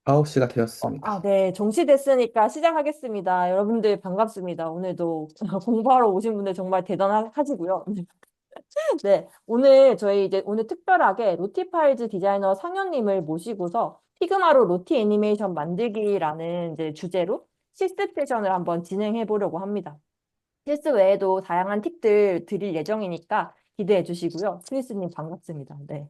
9시가 되었습니다. 네, 종시됐으니까 시작하겠습니다. 여러분들 반갑습니다. 오늘도 공부하러 오신 분들 정말 대단하시고요. 네, 오늘 저희 이제 오늘 특별하게 로티파일즈 디자이너 상현님을 모시고서 피그마로 로티 애니메이션 만들기라는 이제 주제로 시스 세션을 한번 진행해 보려고 합니다. 실습 외에도 다양한 팁들 드릴 예정이니까 기대해 주시고요. 스미스님 반갑습니다. 네.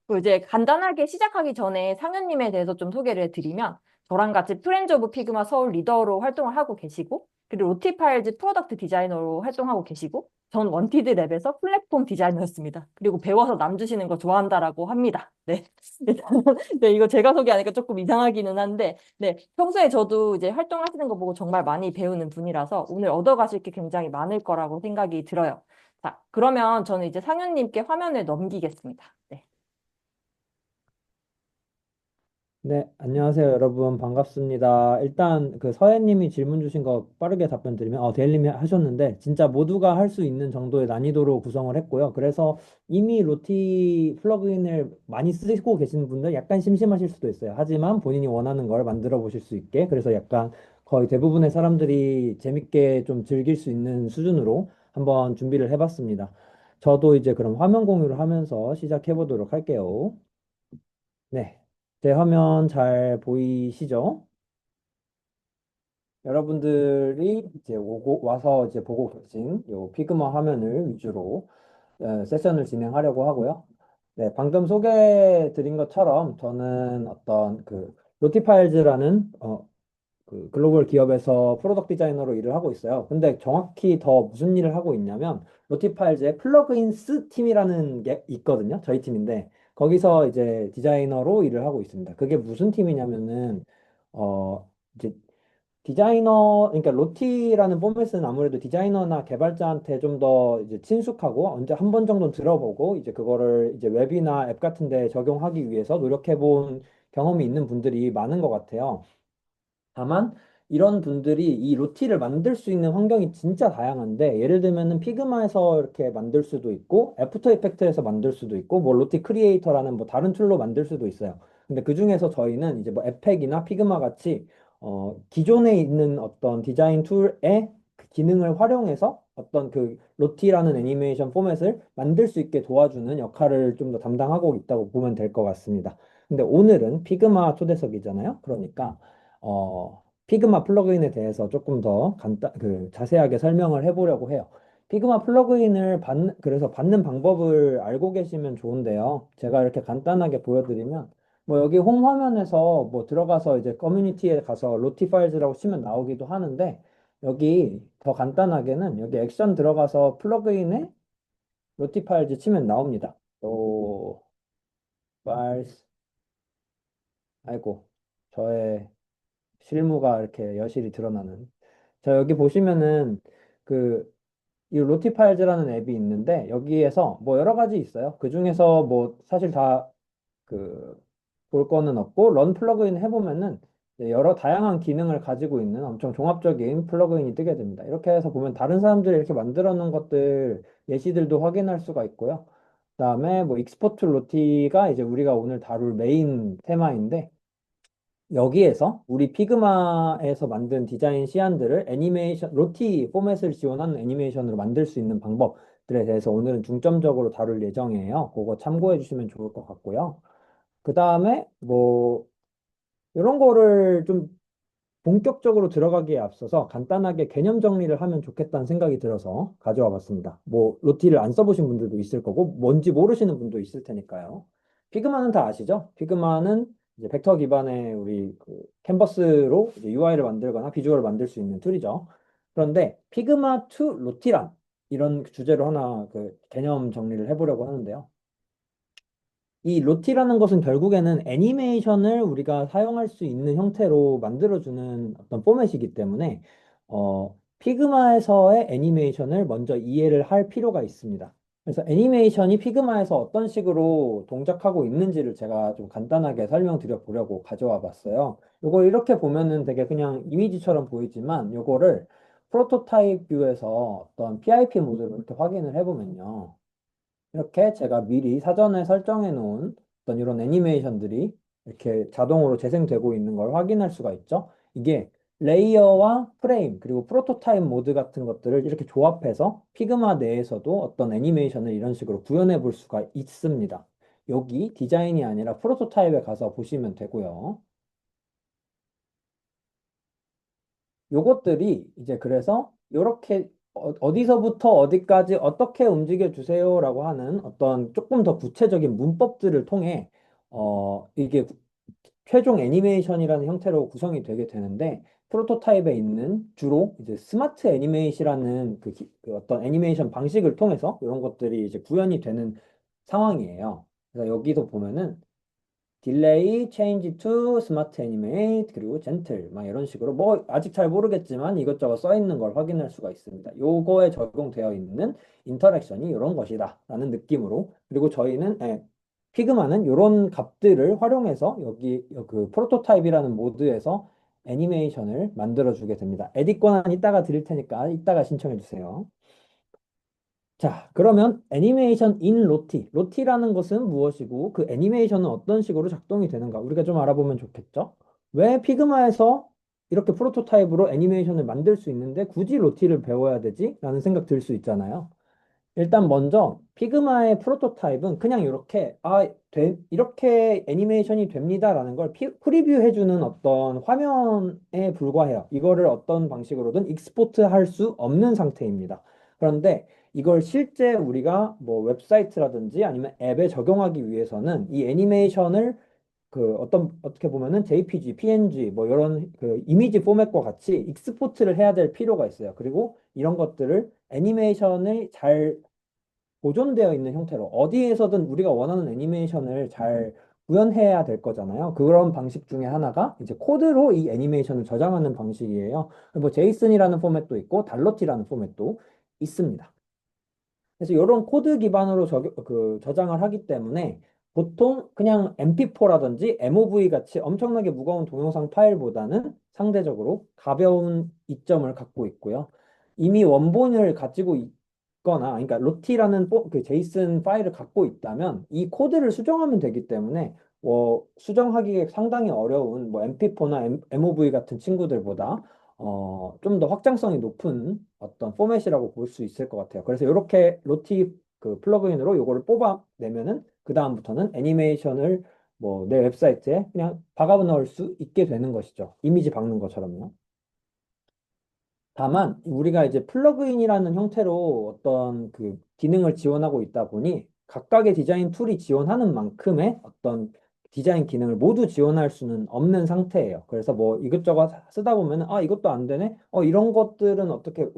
그리고 이제 간단하게 시작하기 전에 상현님에 대해서 좀 소개를 해드리면 저랑 같이 프렌즈 오브 피그마 서울 리더로 활동을 하고 계시고 그리고 로티파일즈 프로덕트 디자이너로 활동하고 계시고 전 원티드 랩에서 플랫폼 디자이너였습니다. 그리고 배워서 남주시는 거 좋아한다라고 합니다. 네. 일단은 네, 이거 제가 소개하니까 조금 이상하기는 한데 네, 평소에 저도 이제 활동하시는 거 보고 정말 많이 배우는 분이라서 오늘 얻어가실 게 굉장히 많을 거라고 생각이 들어요. 자, 그러면 저는 이제 상현님께 화면을 넘기겠습니다. 네. 네, 안녕하세요, 여러분. 반갑습니다. 일단 그 서해님이 질문 주신 거 빠르게 답변 드리면, 데일님이 하셨는데, 진짜 모두가 할 수 있는 정도의 난이도로 구성을 했고요. 그래서 이미 로티 플러그인을 많이 쓰시고 계시는 분들 약간 심심하실 수도 있어요. 하지만 본인이 원하는 걸 만들어 보실 수 있게, 그래서 약간 거의 대부분의 사람들이 재밌게 좀 즐길 수 있는 수준으로 한번 준비를 해봤습니다. 저도 이제 그럼 화면 공유를 하면서 시작해 보도록 할게요. 네. 제 화면 잘 보이시죠? 여러분들이 이제 와서 이제 보고 계신 요 피그마 화면을 위주로 세션을 진행하려고 하고요. 네, 방금 소개해 드린 것처럼 저는 어떤 그 로티파일즈라는 그 글로벌 기업에서 프로덕트 디자이너로 일을 하고 있어요. 근데 정확히 더 무슨 일을 하고 있냐면 로티파일즈의 플러그인스 팀이라는 게 있거든요. 저희 팀인데 거기서 이제 디자이너로 일을 하고 있습니다. 그게 무슨 팀이냐면은 이제 디자이너, 그러니까 로티라는 포맷은 아무래도 디자이너나 개발자한테 좀 더 이제 친숙하고 언제 한 번 정도 들어보고 이제 그거를 이제 웹이나 앱 같은 데 적용하기 위해서 노력해 본 경험이 있는 분들이 많은 것 같아요. 다만 이런 분들이 이 로티를 만들 수 있는 환경이 진짜 다양한데 예를 들면은 피그마에서 이렇게 만들 수도 있고 애프터 이펙트에서 만들 수도 있고 뭐 로티 크리에이터라는 뭐 다른 툴로 만들 수도 있어요. 근데 그중에서 저희는 이제 뭐 에펙이나 피그마 같이 기존에 있는 어떤 디자인 툴의 그 기능을 활용해서 어떤 그 로티라는 애니메이션 포맷을 만들 수 있게 도와주는 역할을 좀 더 담당하고 있다고 보면 될 것 같습니다. 근데 오늘은 피그마 초대석이잖아요. 그러니까 피그마 플러그인에 대해서 조금 더 자세하게 설명을 해보려고 해요. 피그마 플러그인을 그래서 받는 방법을 알고 계시면 좋은데요. 제가 이렇게 간단하게 보여드리면, 뭐 여기 홈 화면에서 뭐 들어가서 이제 커뮤니티에 가서 로티 파일즈라고 치면 나오기도 하는데, 여기 더 간단하게는 여기 액션 들어가서 플러그인에 로티 파일즈 치면 나옵니다. 또, 파일즈, 아이고, 저의 실무가 이렇게 여실히 드러나는. 자, 여기 보시면은 그 이 로티파일즈라는 앱이 있는데 여기에서 뭐 여러 가지 있어요. 그 중에서 뭐 사실 다 그 볼 거는 없고 런 플러그인 해보면은 이제 여러 다양한 기능을 가지고 있는 엄청 종합적인 플러그인이 뜨게 됩니다. 이렇게 해서 보면 다른 사람들이 이렇게 만들어 놓은 것들 예시들도 확인할 수가 있고요. 그다음에 뭐 익스포트 로티가 이제 우리가 오늘 다룰 메인 테마인데 여기에서 우리 피그마에서 만든 디자인 시안들을 애니메이션, 로티 포맷을 지원하는 애니메이션으로 만들 수 있는 방법들에 대해서 오늘은 중점적으로 다룰 예정이에요. 그거 참고해 주시면 좋을 것 같고요. 그 다음에 뭐 이런 거를 좀 본격적으로 들어가기에 앞서서 간단하게 개념 정리를 하면 좋겠다는 생각이 들어서 가져와 봤습니다. 뭐 로티를 안 써보신 분들도 있을 거고 뭔지 모르시는 분도 있을 테니까요. 피그마는 다 아시죠? 피그마는 이제 벡터 기반의 우리 그 캔버스로 이제 UI를 만들거나 비주얼을 만들 수 있는 툴이죠. 그런데 피그마 to 로티란 이런 주제로 하나 그 개념 정리를 해보려고 하는데요. 이 로티라는 것은 결국에는 애니메이션을 우리가 사용할 수 있는 형태로 만들어주는 어떤 포맷이기 때문에 피그마에서의 애니메이션을 먼저 이해를 할 필요가 있습니다. 그래서 애니메이션이 피그마에서 어떤 식으로 동작하고 있는지를 제가 좀 간단하게 설명드려 보려고 가져와 봤어요. 이거 이렇게 보면은 되게 그냥 이미지처럼 보이지만 이거를 프로토타입 뷰에서 어떤 PIP 모드로 이렇게 확인을 해보면요. 이렇게 제가 미리 사전에 설정해 놓은 어떤 이런 애니메이션들이 이렇게 자동으로 재생되고 있는 걸 확인할 수가 있죠. 이게 레이어와 프레임, 그리고 프로토타입 모드 같은 것들을 이렇게 조합해서 피그마 내에서도 어떤 애니메이션을 이런 식으로 구현해 볼 수가 있습니다. 여기 디자인이 아니라 프로토타입에 가서 보시면 되고요. 요것들이 이제 그래서 요렇게 어디서부터 어디까지 어떻게 움직여 주세요라고 하는 어떤 조금 더 구체적인 문법들을 통해 이게 최종 애니메이션이라는 형태로 구성이 되게 되는데 프로토타입에 있는 주로 이제 스마트 애니메이션이라는 그 어떤 애니메이션 방식을 통해서 이런 것들이 이제 구현이 되는 상황이에요. 그래서 여기서 보면은 딜레이, 체인지 투, 스마트 애니메이트, 그리고 젠틀, 막 이런 식으로 뭐 아직 잘 모르겠지만 이것저것 써 있는 걸 확인할 수가 있습니다. 요거에 적용되어 있는 인터랙션이 이런 것이다 라는 느낌으로 그리고 저희는 피그마는 이런 값들을 활용해서 여기 그 프로토타입이라는 모드에서 애니메이션을 만들어 주게 됩니다. 에디 권한 이따가 드릴 테니까 이따가 신청해 주세요. 자, 그러면 애니메이션 인 로티. 로티라는 것은 무엇이고 그 애니메이션은 어떤 식으로 작동이 되는가? 우리가 좀 알아보면 좋겠죠? 왜 피그마에서 이렇게 프로토타입으로 애니메이션을 만들 수 있는데 굳이 로티를 배워야 되지? 라는 생각 들 수 있잖아요. 일단 먼저 피그마의 프로토타입은 그냥 이렇게 이렇게 애니메이션이 됩니다라는 걸 프리뷰해주는 어떤 화면에 불과해요. 이거를 어떤 방식으로든 익스포트 할 수 없는 상태입니다. 그런데 이걸 실제 우리가 뭐 웹사이트라든지 아니면 앱에 적용하기 위해서는 이 애니메이션을 그 어떻게 보면은 JPG, PNG 뭐 이런 그 이미지 포맷과 같이 익스포트를 해야 될 필요가 있어요. 그리고 이런 것들을 애니메이션을 잘 보존되어 있는 형태로 어디에서든 우리가 원하는 애니메이션을 잘 구현해야 될 거잖아요. 그런 방식 중에 하나가 이제 코드로 이 애니메이션을 저장하는 방식이에요. 뭐 제이슨이라는 포맷도 있고 달로티라는 포맷도 있습니다. 그래서 이런 코드 기반으로 저장을 하기 때문에 보통 그냥 MP4라든지 MOV 같이 엄청나게 무거운 동영상 파일보다는 상대적으로 가벼운 이점을 갖고 있고요. 이미 원본을 가지고 있거나, 그러니까 로티라는 그 제이슨 파일을 갖고 있다면 이 코드를 수정하면 되기 때문에 수정하기 상당히 어려운 뭐 MP4나 MOV 같은 친구들보다 좀 더 확장성이 높은 어떤 포맷이라고 볼 수 있을 것 같아요. 그래서 이렇게 로티 그 플러그인으로 요거를 뽑아내면은 그 다음부터는 애니메이션을 뭐 내 웹사이트에 그냥 박아 넣을 수 있게 되는 것이죠. 이미지 박는 것처럼요. 다만 우리가 이제 플러그인이라는 형태로 어떤 그 기능을 지원하고 있다 보니 각각의 디자인 툴이 지원하는 만큼의 어떤 디자인 기능을 모두 지원할 수는 없는 상태예요. 그래서 뭐 이것저것 쓰다 보면 이것도 안 되네. 이런 것들은 어떻게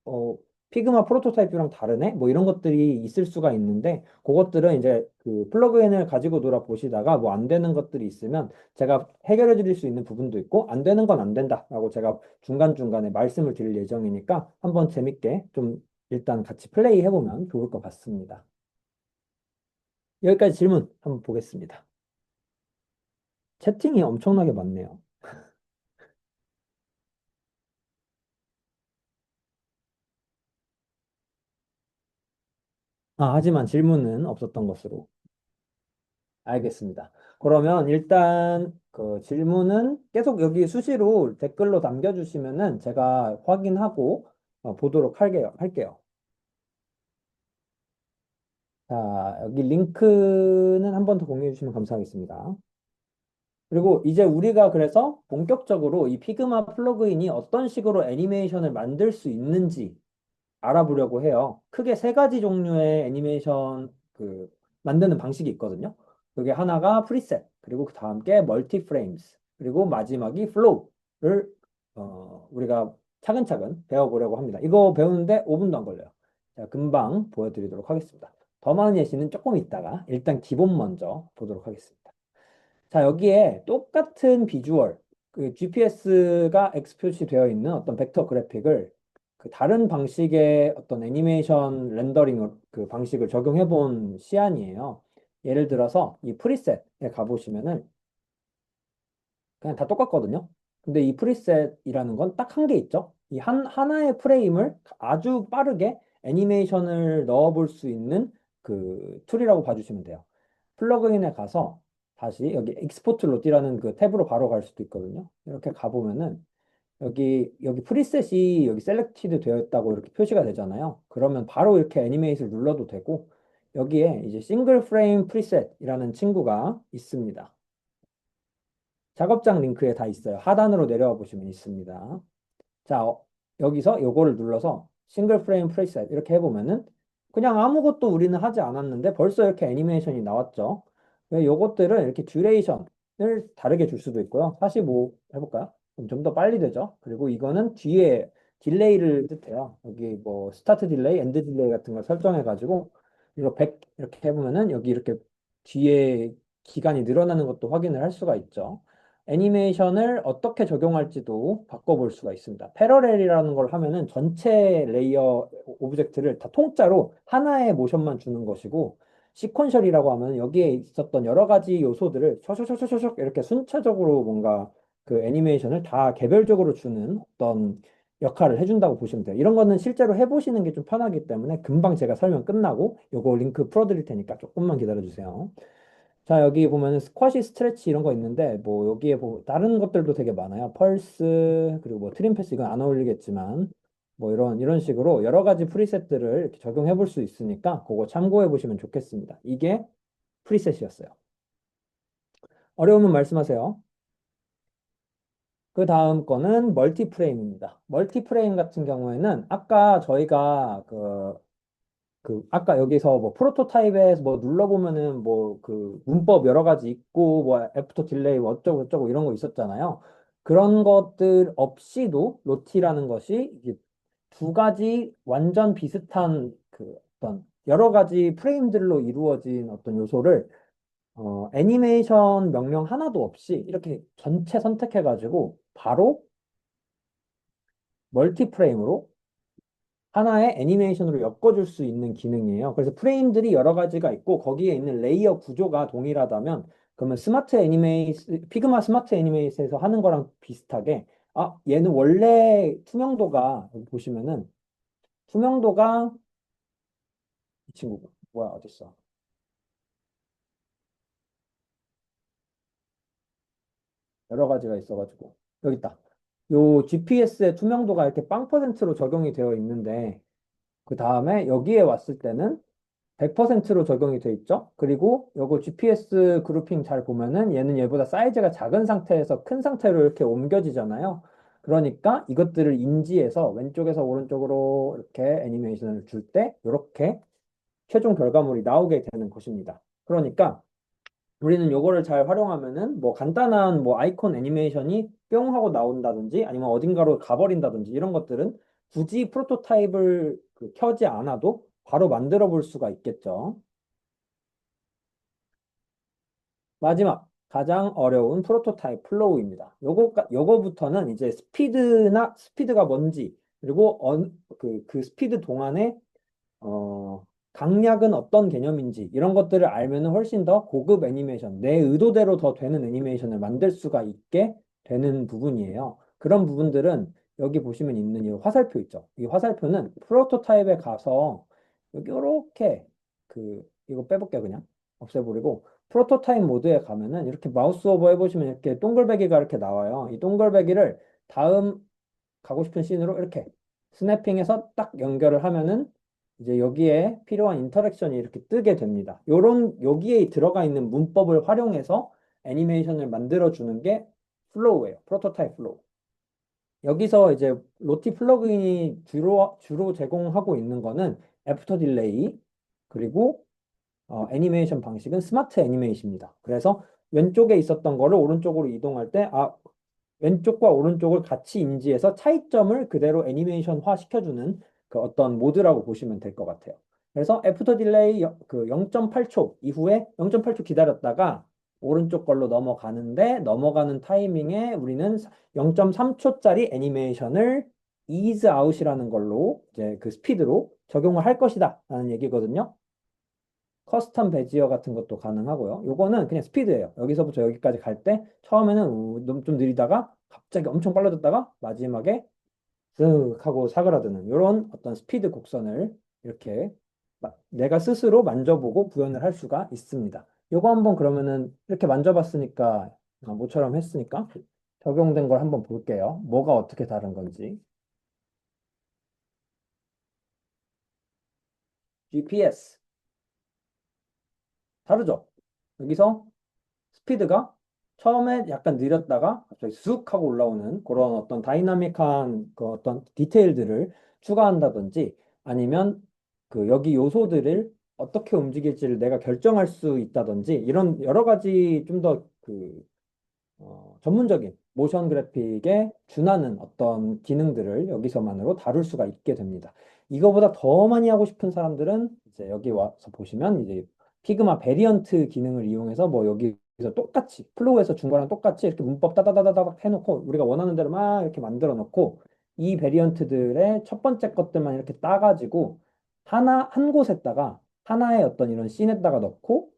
어, 피그마 프로토타입이랑 다르네. 뭐 이런 것들이 있을 수가 있는데 그것들은 이제 그 플러그인을 가지고 놀아 보시다가 뭐 안 되는 것들이 있으면 제가 해결해 드릴 수 있는 부분도 있고 안 되는 건 안 된다라고 제가 중간중간에 말씀을 드릴 예정이니까 한번 재밌게 좀 일단 같이 플레이 해보면 좋을 것 같습니다. 여기까지 질문 한번 보겠습니다. 채팅이 엄청나게 많네요. 하지만 질문은 없었던 것으로 알겠습니다. 그러면 일단 그 질문은 계속 여기 수시로 댓글로 남겨주시면은 제가 확인하고 보도록 할게요. 자, 여기 링크는 한 번 더 공유해 주시면 감사하겠습니다. 그리고 이제 우리가 그래서 본격적으로 이 피그마 플러그인이 어떤 식으로 애니메이션을 만들 수 있는지 알아보려고 해요. 크게 세 가지 종류의 애니메이션 그 만드는 방식이 있거든요. 그게 하나가 프리셋, 그리고 그 다음 게 멀티 프레임스, 그리고 마지막이 플로우를 우리가 차근차근 배워보려고 합니다. 이거 배우는데 5분도 안 걸려요. 자, 금방 보여드리도록 하겠습니다. 더 많은 예시는 조금 있다가 일단 기본 먼저 보도록 하겠습니다. 자, 여기에 똑같은 비주얼, 그 GPS가 엑스표시 되어 있는 어떤 벡터 그래픽을 그 다른 방식의 어떤 애니메이션 렌더링 그 방식을 적용해 본 시안이에요. 예를 들어서 이 프리셋에 가보시면은 그냥 다 똑같거든요. 근데 이 프리셋이라는 건 딱 한 개 있죠. 이 하나의 프레임을 아주 빠르게 애니메이션을 넣어 볼 수 있는 그 툴이라고 봐주시면 돼요. 플러그인에 가서 다시 여기 익스포트 로티라는 그 탭으로 바로 갈 수도 있거든요. 이렇게 가보면은 여기 프리셋이 여기 셀렉티드 되어 있다고 이렇게 표시가 되잖아요. 그러면 바로 이렇게 애니메이트를 눌러도 되고 여기에 이제 싱글 프레임 프리셋이라는 친구가 있습니다. 작업장 링크에 다 있어요. 하단으로 내려와 보시면 있습니다. 자, 여기서 요거를 눌러서 싱글 프레임 프리셋 이렇게 해보면은 그냥 아무것도 우리는 하지 않았는데 벌써 이렇게 애니메이션이 나왔죠. 왜 요것들은 이렇게 듀레이션을 다르게 줄 수도 있고요. 45 해볼까요? 그럼 좀 더 빨리 되죠. 그리고 이거는 뒤에 딜레이를 뜻해요. 여기 뭐 스타트 딜레이, 엔드 딜레이 같은 걸 설정해가지고 이거 100 이렇게 해보면은 여기 이렇게 뒤에 기간이 늘어나는 것도 확인을 할 수가 있죠. 애니메이션을 어떻게 적용할지도 바꿔볼 수가 있습니다. 패러렐이라는 걸 하면은 전체 레이어 오브젝트를 다 통짜로 하나의 모션만 주는 것이고 시퀀셜이라고 하면 여기에 있었던 여러 가지 요소들을 ሾ쇼쇼쇼쇼 이렇게 순차적으로 뭔가 그 애니메이션을 다 개별적으로 주는 어떤 역할을 해준다고 보시면 돼요. 이런 거는 실제로 해보시는 게 좀 편하기 때문에 금방 제가 설명 끝나고 요거 링크 풀어드릴 테니까 조금만 기다려주세요. 자, 여기 보면은 스쿼시, 스트레치 이런 거 있는데, 뭐, 여기에 뭐, 다른 것들도 되게 많아요. 펄스, 그리고 뭐, 트림 패스, 이건 안 어울리겠지만, 뭐, 이런 식으로 여러 가지 프리셋들을 이렇게 적용해 볼 수 있으니까, 그거 참고해 보시면 좋겠습니다. 이게 프리셋이었어요. 어려우면 말씀하세요. 그 다음 거는 멀티프레임입니다. 멀티프레임 같은 경우에는, 아까 저희가 아까 여기서 뭐 프로토타입에서 뭐 눌러보면은 뭐 그 문법 여러 가지 있고 뭐 애프터 딜레이 뭐 어쩌고 저쩌고 이런 거 있었잖아요. 그런 것들 없이도 로티라는 것이 이게 두 가지 완전 비슷한 그 어떤 여러 가지 프레임들로 이루어진 어떤 요소를 애니메이션 명령 하나도 없이 이렇게 전체 선택해가지고 바로 멀티프레임으로 하나의 애니메이션으로 엮어줄 수 있는 기능이에요. 그래서 프레임들이 여러 가지가 있고 거기에 있는 레이어 구조가 동일하다면 그러면 피그마 스마트 애니메이션에서 하는 거랑 비슷하게 얘는 원래 투명도가 여기 보시면은 투명도가 이 친구가 뭐야 어딨어? 여러 가지가 있어가지고 여기 있다. 요 GPS의 투명도가 이렇게 0%로 적용이 되어 있는데 그 다음에 여기에 왔을 때는 100%로 적용이 돼 있죠. 그리고 요거 GPS 그룹핑 잘 보면은 얘는 얘보다 사이즈가 작은 상태에서 큰 상태로 이렇게 옮겨지잖아요. 그러니까 이것들을 인지해서 왼쪽에서 오른쪽으로 이렇게 애니메이션을 줄 때 이렇게 최종 결과물이 나오게 되는 것입니다. 그러니까 우리는 요거를 잘 활용하면은 뭐 간단한 뭐 아이콘 애니메이션이 뿅 하고 나온다든지 아니면 어딘가로 가버린다든지 이런 것들은 굳이 프로토타입을 켜지 않아도 바로 만들어 볼 수가 있겠죠. 마지막 가장 어려운 프로토타입 플로우입니다. 요거부터는 이제 스피드가 뭔지 그리고 그 스피드 동안에 강약은 어떤 개념인지 이런 것들을 알면은 훨씬 더 고급 애니메이션, 내 의도대로 더 되는 애니메이션을 만들 수가 있게 되는 부분이에요. 그런 부분들은 여기 보시면 있는 이 화살표 있죠. 이 화살표는 프로토타입에 가서 여기 이렇게 이거 빼볼게요 그냥 없애버리고 프로토타입 모드에 가면은 이렇게 마우스 오버 해보시면 이렇게 동글배기가 이렇게 나와요. 이 동글배기를 다음 가고 싶은 씬으로 이렇게 스냅핑해서 딱 연결을 하면은 이제 여기에 필요한 인터랙션이 이렇게 뜨게 됩니다. 여기에 들어가 있는 문법을 활용해서 애니메이션을 만들어 주는 게 플로우예요. 프로토타입 플로우. 여기서 이제 로티 플러그인이 주로 제공하고 있는 거는 애프터 딜레이 그리고 애니메이션 방식은 스마트 애니메이션입니다. 그래서 왼쪽에 있었던 거를 오른쪽으로 이동할 때 왼쪽과 오른쪽을 같이 인지해서 차이점을 그대로 애니메이션화 시켜주는 그 어떤 모드라고 보시면 될 것 같아요. 그래서 애프터 딜레이 그 0.8초 이후에 0.8초 기다렸다가 오른쪽 걸로 넘어가는데 넘어가는 타이밍에 우리는 0.3초짜리 애니메이션을 ease out이라는 걸로 이제 그 스피드로 적용을 할 것이다 라는 얘기거든요. 커스텀 베지어 같은 것도 가능하고요. 요거는 그냥 스피드예요. 여기서부터 여기까지 갈 때 처음에는 좀 느리다가 갑자기 엄청 빨라졌다가 마지막에 쓱 하고 사그라드는 이런 어떤 스피드 곡선을 이렇게 내가 스스로 만져보고 구현을 할 수가 있습니다. 요거 한번 그러면은 이렇게 만져봤으니까, 모처럼 했으니까 적용된 걸 한번 볼게요. 뭐가 어떻게 다른 건지. GPS. 다르죠? 여기서 스피드가 처음에 약간 느렸다가 갑자기 쑥 하고 올라오는 그런 어떤 다이나믹한 그 어떤 디테일들을 추가한다든지 아니면 그 여기 요소들을 어떻게 움직일지를 내가 결정할 수 있다든지 이런 여러 가지 좀 더 그 전문적인 모션 그래픽에 준하는 어떤 기능들을 여기서만으로 다룰 수가 있게 됩니다. 이거보다 더 많이 하고 싶은 사람들은 이제 여기 와서 보시면 이제 피그마 베리언트 기능을 이용해서 뭐 여기서 똑같이 플로우에서 준 거랑 똑같이 이렇게 문법 따다다다닥 해놓고 우리가 원하는 대로 막 이렇게 만들어 놓고 이 베리언트들의 첫 번째 것들만 이렇게 따가지고 하나 한 곳에다가 하나의 어떤 이런 씬에다가 넣고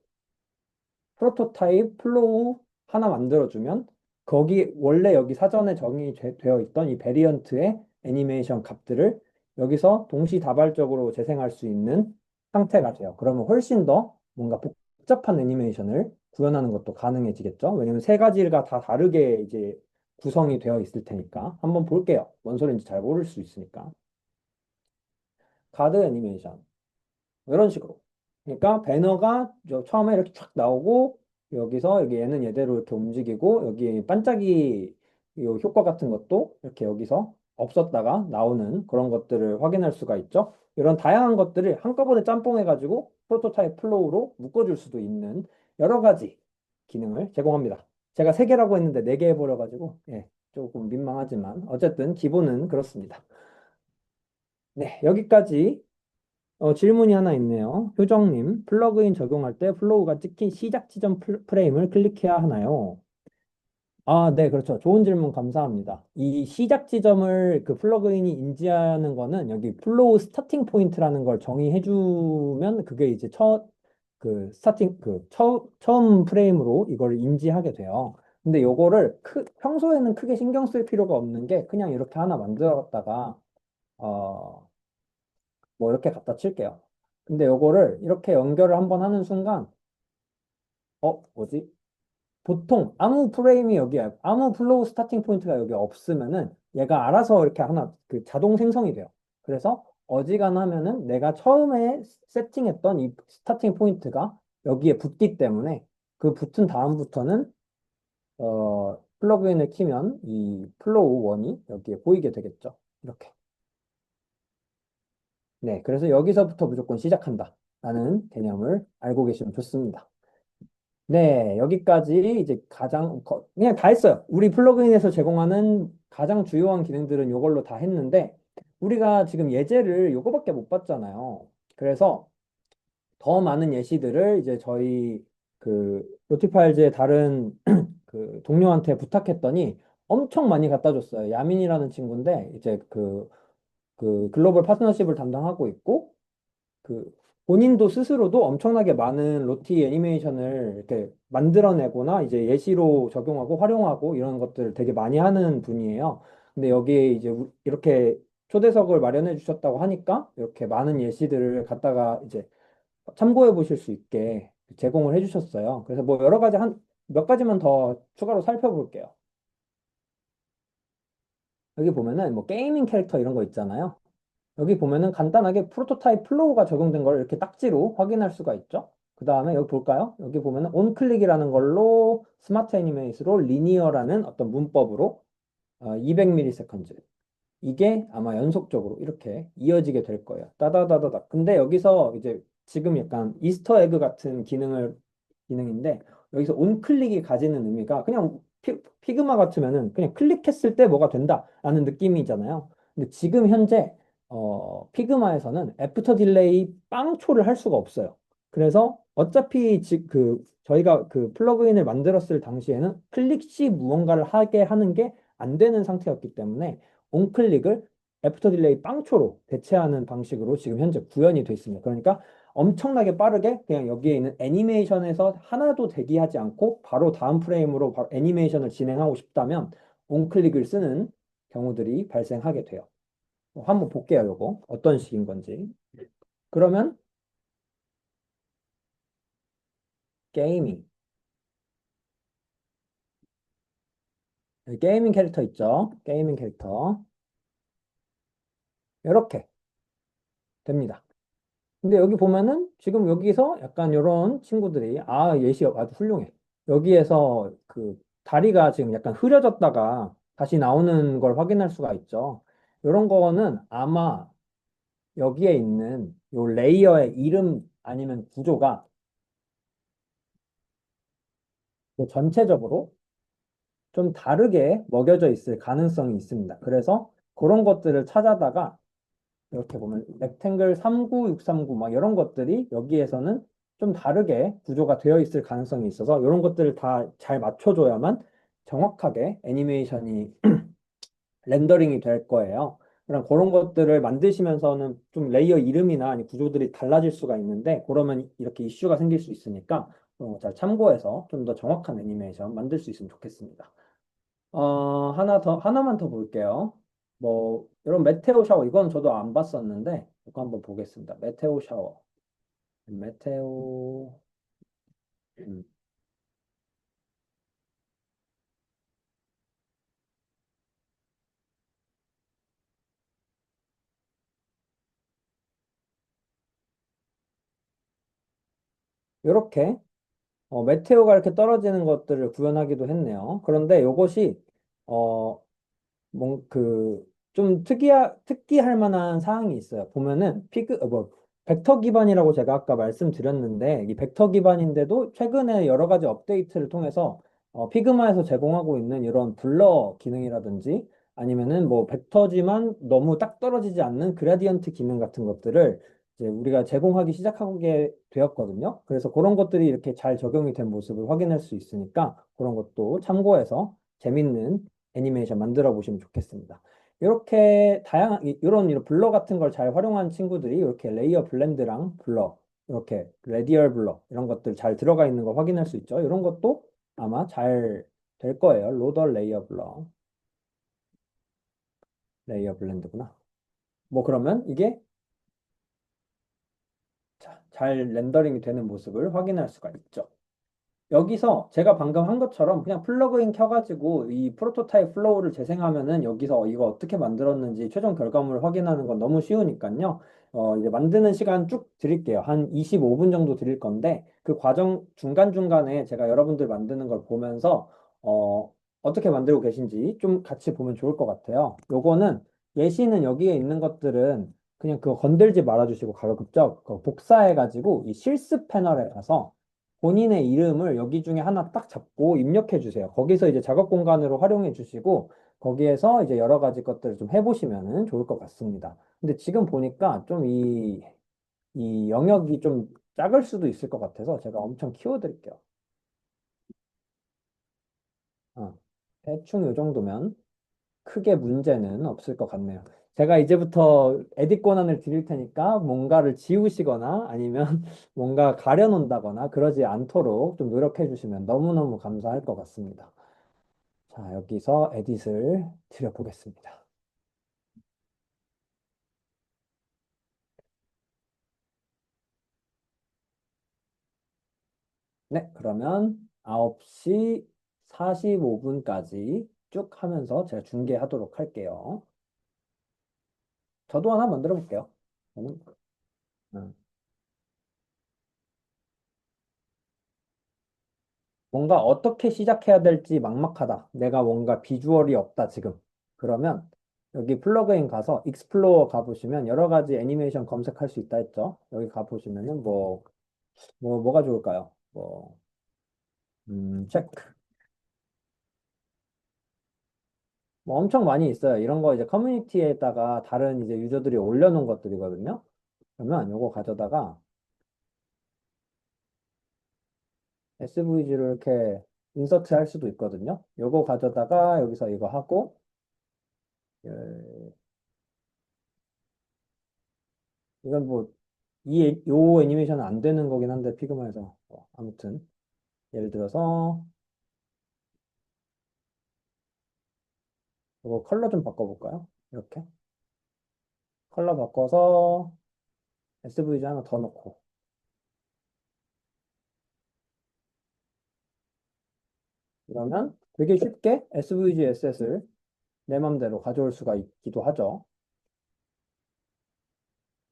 프로토타입 플로우 하나 만들어주면 거기 원래 여기 사전에 되어 있던 이 베리언트의 애니메이션 값들을 여기서 동시다발적으로 재생할 수 있는 상태가 돼요. 그러면 훨씬 더 뭔가 복잡한 애니메이션을 구현하는 것도 가능해지겠죠. 왜냐면 세 가지가 다 다르게 이제 구성이 되어 있을 테니까 한번 볼게요. 뭔 소리인지 잘 모를 수 있으니까. 가드 애니메이션. 이런 식으로. 그러니까 배너가 처음에 이렇게 쫙 나오고 여기서 여기 얘는 얘대로 이렇게 움직이고 여기 반짝이 요 효과 같은 것도 이렇게 여기서 없었다가 나오는 그런 것들을 확인할 수가 있죠. 이런 다양한 것들을 한꺼번에 짬뽕해가지고 프로토타입 플로우로 묶어줄 수도 있는 여러 가지 기능을 제공합니다. 제가 세 개라고 했는데 네 개 해버려가지고 예, 조금 민망하지만 어쨌든 기본은 그렇습니다. 네, 여기까지 질문이 하나 있네요. 효정님, 플러그인 적용할 때 플로우가 찍힌 시작 지점 프레임을 클릭해야 하나요? 아, 네, 그렇죠. 좋은 질문 감사합니다. 이 시작 지점을 그 플러그인이 인지하는 거는 여기 플로우 스타팅 포인트라는 걸 정의해주면 그게 이제 처음 프레임으로 이걸 인지하게 돼요. 근데 요거를 평소에는 크게 신경 쓸 필요가 없는 게 그냥 이렇게 하나 만들었다가 어, 뭐 이렇게 갖다 칠게요. 근데 요거를 이렇게 연결을 한번 하는 순간, 뭐지? 보통 아무 플로우 스타팅 포인트가 여기 없으면은 얘가 알아서 이렇게 하나 그 자동 생성이 돼요. 그래서 어지간하면은 내가 처음에 세팅했던 이 스타팅 포인트가 여기에 붙기 때문에 그 붙은 다음부터는 플러그인을 키면 이 플로우 원이 여기에 보이게 되겠죠. 이렇게. 네, 그래서 여기서부터 무조건 시작한다. 라는 개념을 알고 계시면 좋습니다. 네, 여기까지 이제 그냥 다 했어요. 우리 플러그인에서 제공하는 가장 주요한 기능들은 이걸로 다 했는데, 우리가 지금 예제를 요거밖에 못 봤잖아요. 그래서 더 많은 예시들을 이제 저희 그 로티파일즈의 다른 그 동료한테 부탁했더니 엄청 많이 갖다 줬어요. 야민이라는 친구인데, 이제 그 글로벌 파트너십을 담당하고 있고, 그 본인도 스스로도 엄청나게 많은 로티 애니메이션을 이렇게 만들어내거나 이제 예시로 적용하고 활용하고 이런 것들을 되게 많이 하는 분이에요. 근데 여기에 이제 이렇게 초대석을 마련해 주셨다고 하니까 이렇게 많은 예시들을 갖다가 이제 참고해 보실 수 있게 제공을 해 주셨어요. 그래서 뭐 여러 가지 몇 가지만 더 추가로 살펴볼게요. 여기 보면은 뭐 게이밍 캐릭터 이런 거 있잖아요. 여기 보면은 간단하게 프로토타입 플로우가 적용된 걸 이렇게 딱지로 확인할 수가 있죠. 그 다음에 여기 볼까요? 여기 보면은 온클릭이라는 걸로 스마트 애니메이스로 리니어라는 어떤 문법으로 200ms 이게 아마 연속적으로 이렇게 이어지게 될 거예요. 따다다다다. 근데 여기서 이제 지금 약간 이스터 에그 같은 기능인데 여기서 온클릭이 가지는 의미가 그냥 피그마 같으면은 그냥 클릭했을 때 뭐가 된다라는 느낌이잖아요. 근데 지금 현재 피그마에서는 애프터 딜레이 빵초를 할 수가 없어요. 그래서 어차피 저희가 그 플러그인을 만들었을 당시에는 클릭 시 무언가를 하게 하는 게 안 되는 상태였기 때문에 온클릭을 애프터 딜레이 빵초로 대체하는 방식으로 지금 현재 구현이 돼 있습니다. 그러니까 엄청나게 빠르게 그냥 여기에 있는 애니메이션에서 하나도 대기하지 않고 바로 다음 프레임으로 바로 애니메이션을 진행하고 싶다면 온클릭을 쓰는 경우들이 발생하게 돼요. 한번 볼게요, 요거. 어떤 식인 건지. 그러면 게이밍. 여기 게이밍 캐릭터 있죠? 게이밍 캐릭터. 이렇게 됩니다. 근데 여기 보면은 지금 여기서 약간 이런 친구들이 예시 아주 훌륭해. 여기에서 그 다리가 지금 약간 흐려졌다가 다시 나오는 걸 확인할 수가 있죠. 이런 거는 아마 여기에 있는 요 레이어의 이름 아니면 구조가 전체적으로 좀 다르게 먹여져 있을 가능성이 있습니다. 그래서 그런 것들을 찾아다가 이렇게 보면 렉탱글 39639 막 이런 것들이 여기에서는 좀 다르게 구조가 되어 있을 가능성이 있어서 이런 것들을 다 잘 맞춰줘야만 정확하게 애니메이션이 렌더링이 될 거예요. 그런 것들을 만드시면서는 좀 레이어 이름이나 아니 구조들이 달라질 수가 있는데 그러면 이렇게 이슈가 생길 수 있으니까 잘 참고해서 좀 더 정확한 애니메이션 만들 수 있으면 좋겠습니다. 하나만 더 볼게요. 뭐, 이런 메테오 샤워, 이건 저도 안 봤었는데, 이거 한번 보겠습니다. 메테오 샤워. 메테오, 음, 이렇게, 메테오가 이렇게 떨어지는 것들을 구현하기도 했네요. 그런데 이것이, 어, 좀 특기할 만한 사항이 있어요. 보면은, 벡터 기반이라고 제가 아까 말씀드렸는데, 이 벡터 기반인데도 최근에 여러 가지 업데이트를 통해서, 피그마에서 제공하고 있는 이런 블러 기능이라든지, 아니면은 뭐, 벡터지만 너무 딱 떨어지지 않는 그라디언트 기능 같은 것들을 이제 우리가 제공하기 시작하게 되었거든요. 그래서 그런 것들이 이렇게 잘 적용이 된 모습을 확인할 수 있으니까, 그런 것도 참고해서 재밌는 애니메이션 만들어 보시면 좋겠습니다. 이렇게 이런 블러 같은 걸 잘 활용한 친구들이 이렇게 레이어 블렌드랑 블러, 이렇게 레디얼 블러 이런 것들 잘 들어가 있는 거 확인할 수 있죠. 이런 것도 아마 잘 될 거예요. 로더 레이어 블러, 레이어 블렌드구나. 뭐 그러면 이게 잘 렌더링이 되는 모습을 확인할 수가 있죠. 여기서 제가 방금 한 것처럼 그냥 플러그인 켜가지고 이 프로토타입 플로우를 재생하면은 여기서 이거 어떻게 만들었는지 최종 결과물을 확인하는 건 너무 쉬우니까요. 이제 만드는 시간 쭉 드릴게요. 한 25분 정도 드릴 건데 그 과정 중간중간에 제가 여러분들 만드는 걸 보면서 어떻게 만들고 계신지 좀 같이 보면 좋을 것 같아요. 요거는 예시는 여기에 있는 것들은 그냥 그거 건들지 말아주시고 가급적 그거 복사해가지고 이 실습 패널에 가서 본인의 이름을 여기 중에 하나 딱 잡고 입력해 주세요. 거기서 이제 작업 공간으로 활용해 주시고 거기에서 이제 여러 가지 것들을 좀 해보시면 좋을 것 같습니다. 근데 지금 보니까 좀 이 영역이 좀 작을 수도 있을 것 같아서 제가 엄청 키워드릴게요. 어, 대충 이 정도면 크게 문제는 없을 것 같네요. 제가 이제부터 에디 권한을 드릴 테니까 뭔가를 지우시거나 아니면 뭔가 가려놓는다거나 그러지 않도록 좀 노력해 주시면 너무너무 감사할 것 같습니다. 자, 여기서 에딧을 드려보겠습니다. 네, 그러면 9시 45분까지 쭉 하면서 제가 중계하도록 할게요. 저도 하나 만들어 볼게요. 음, 뭔가 어떻게 시작해야 될지 막막하다. 내가 뭔가 비주얼이 없다, 지금. 그러면 여기 플러그인 가서 익스플로어 가보시면 여러 가지 애니메이션 검색할 수 있다 했죠. 여기 가보시면은 뭐가 좋을까요? 체크. 뭐 엄청 많이 있어요. 이런 거 이제 커뮤니티에다가 다른 이제 유저들이 올려놓은 것들이거든요. 그러면 요거 가져다가 SVG를 이렇게 인서트 할 수도 있거든요. 요거 가져다가 여기서 이거 하고, 예, 이건 요 애니메이션은 안 되는 거긴 한데, 피그마에서. 아무튼, 예를 들어서, 이거 컬러 좀 바꿔볼까요? 이렇게. 컬러 바꿔서 SVG 하나 더 넣고. 그러면 되게 쉽게 SVG 에셋을 내 맘대로 가져올 수가 있기도 하죠.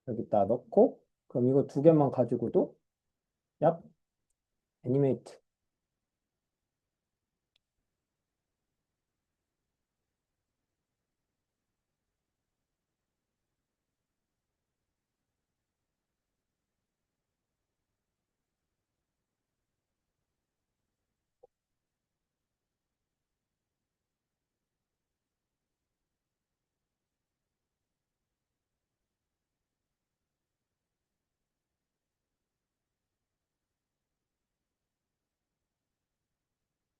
여기다 넣고, 그럼 이거 두 개만 가지고도 약 애니메이트.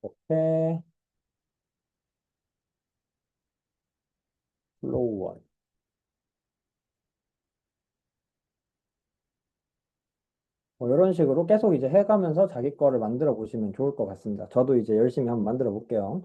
이렇게 플로우 원. 뭐 이런 식으로 계속 이제 해가면서 자기 거를 만들어 보시면 좋을 것 같습니다. 저도 이제 열심히 한번 만들어 볼게요.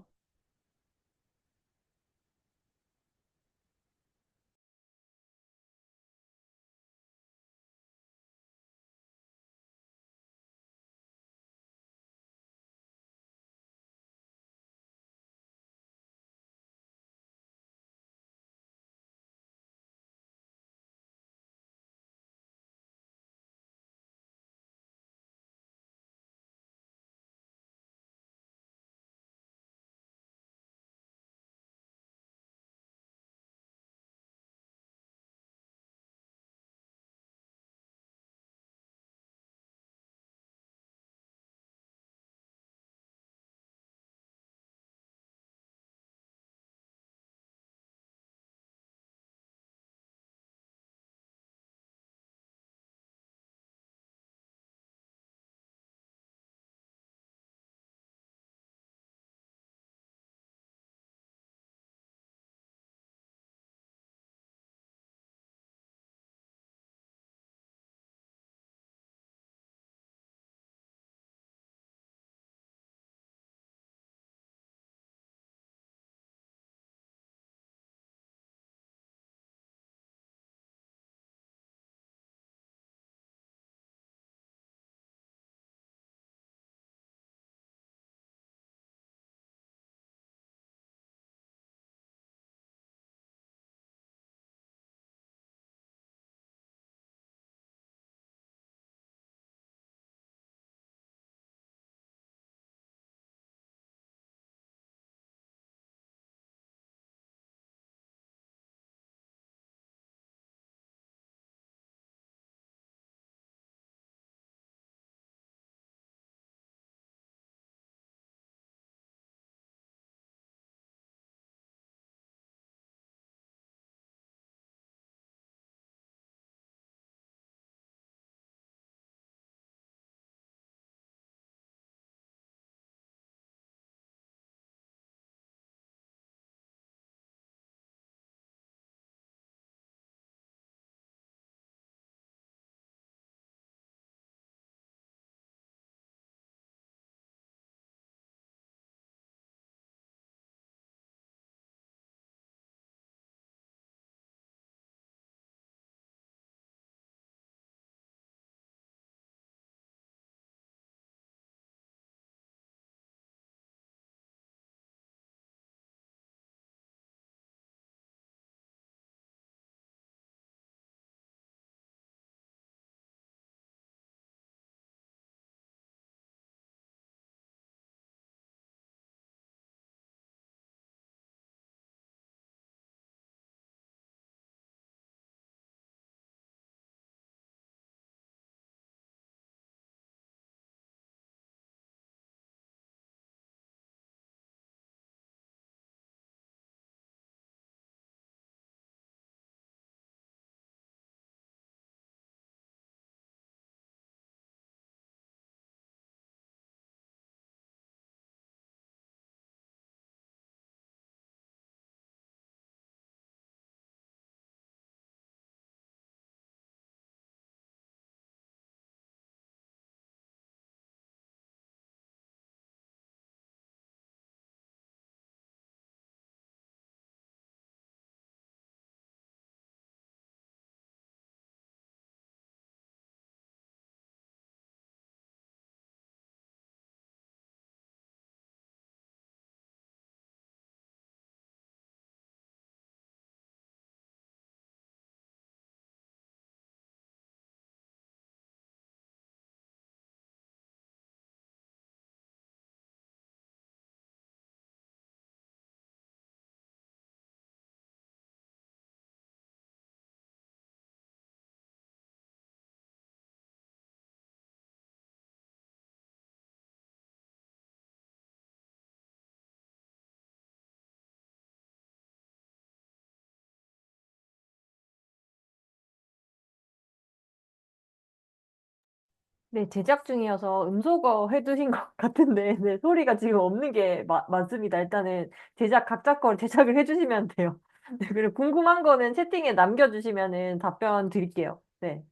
네, 제작 중이어서 음소거 해두신 것 같은데, 네, 소리가 지금 없는 게 맞습니다. 일단은 제작, 각자 걸 제작을 해주시면 돼요. 네, 그리고 궁금한 거는 채팅에 남겨주시면은 답변 드릴게요. 네.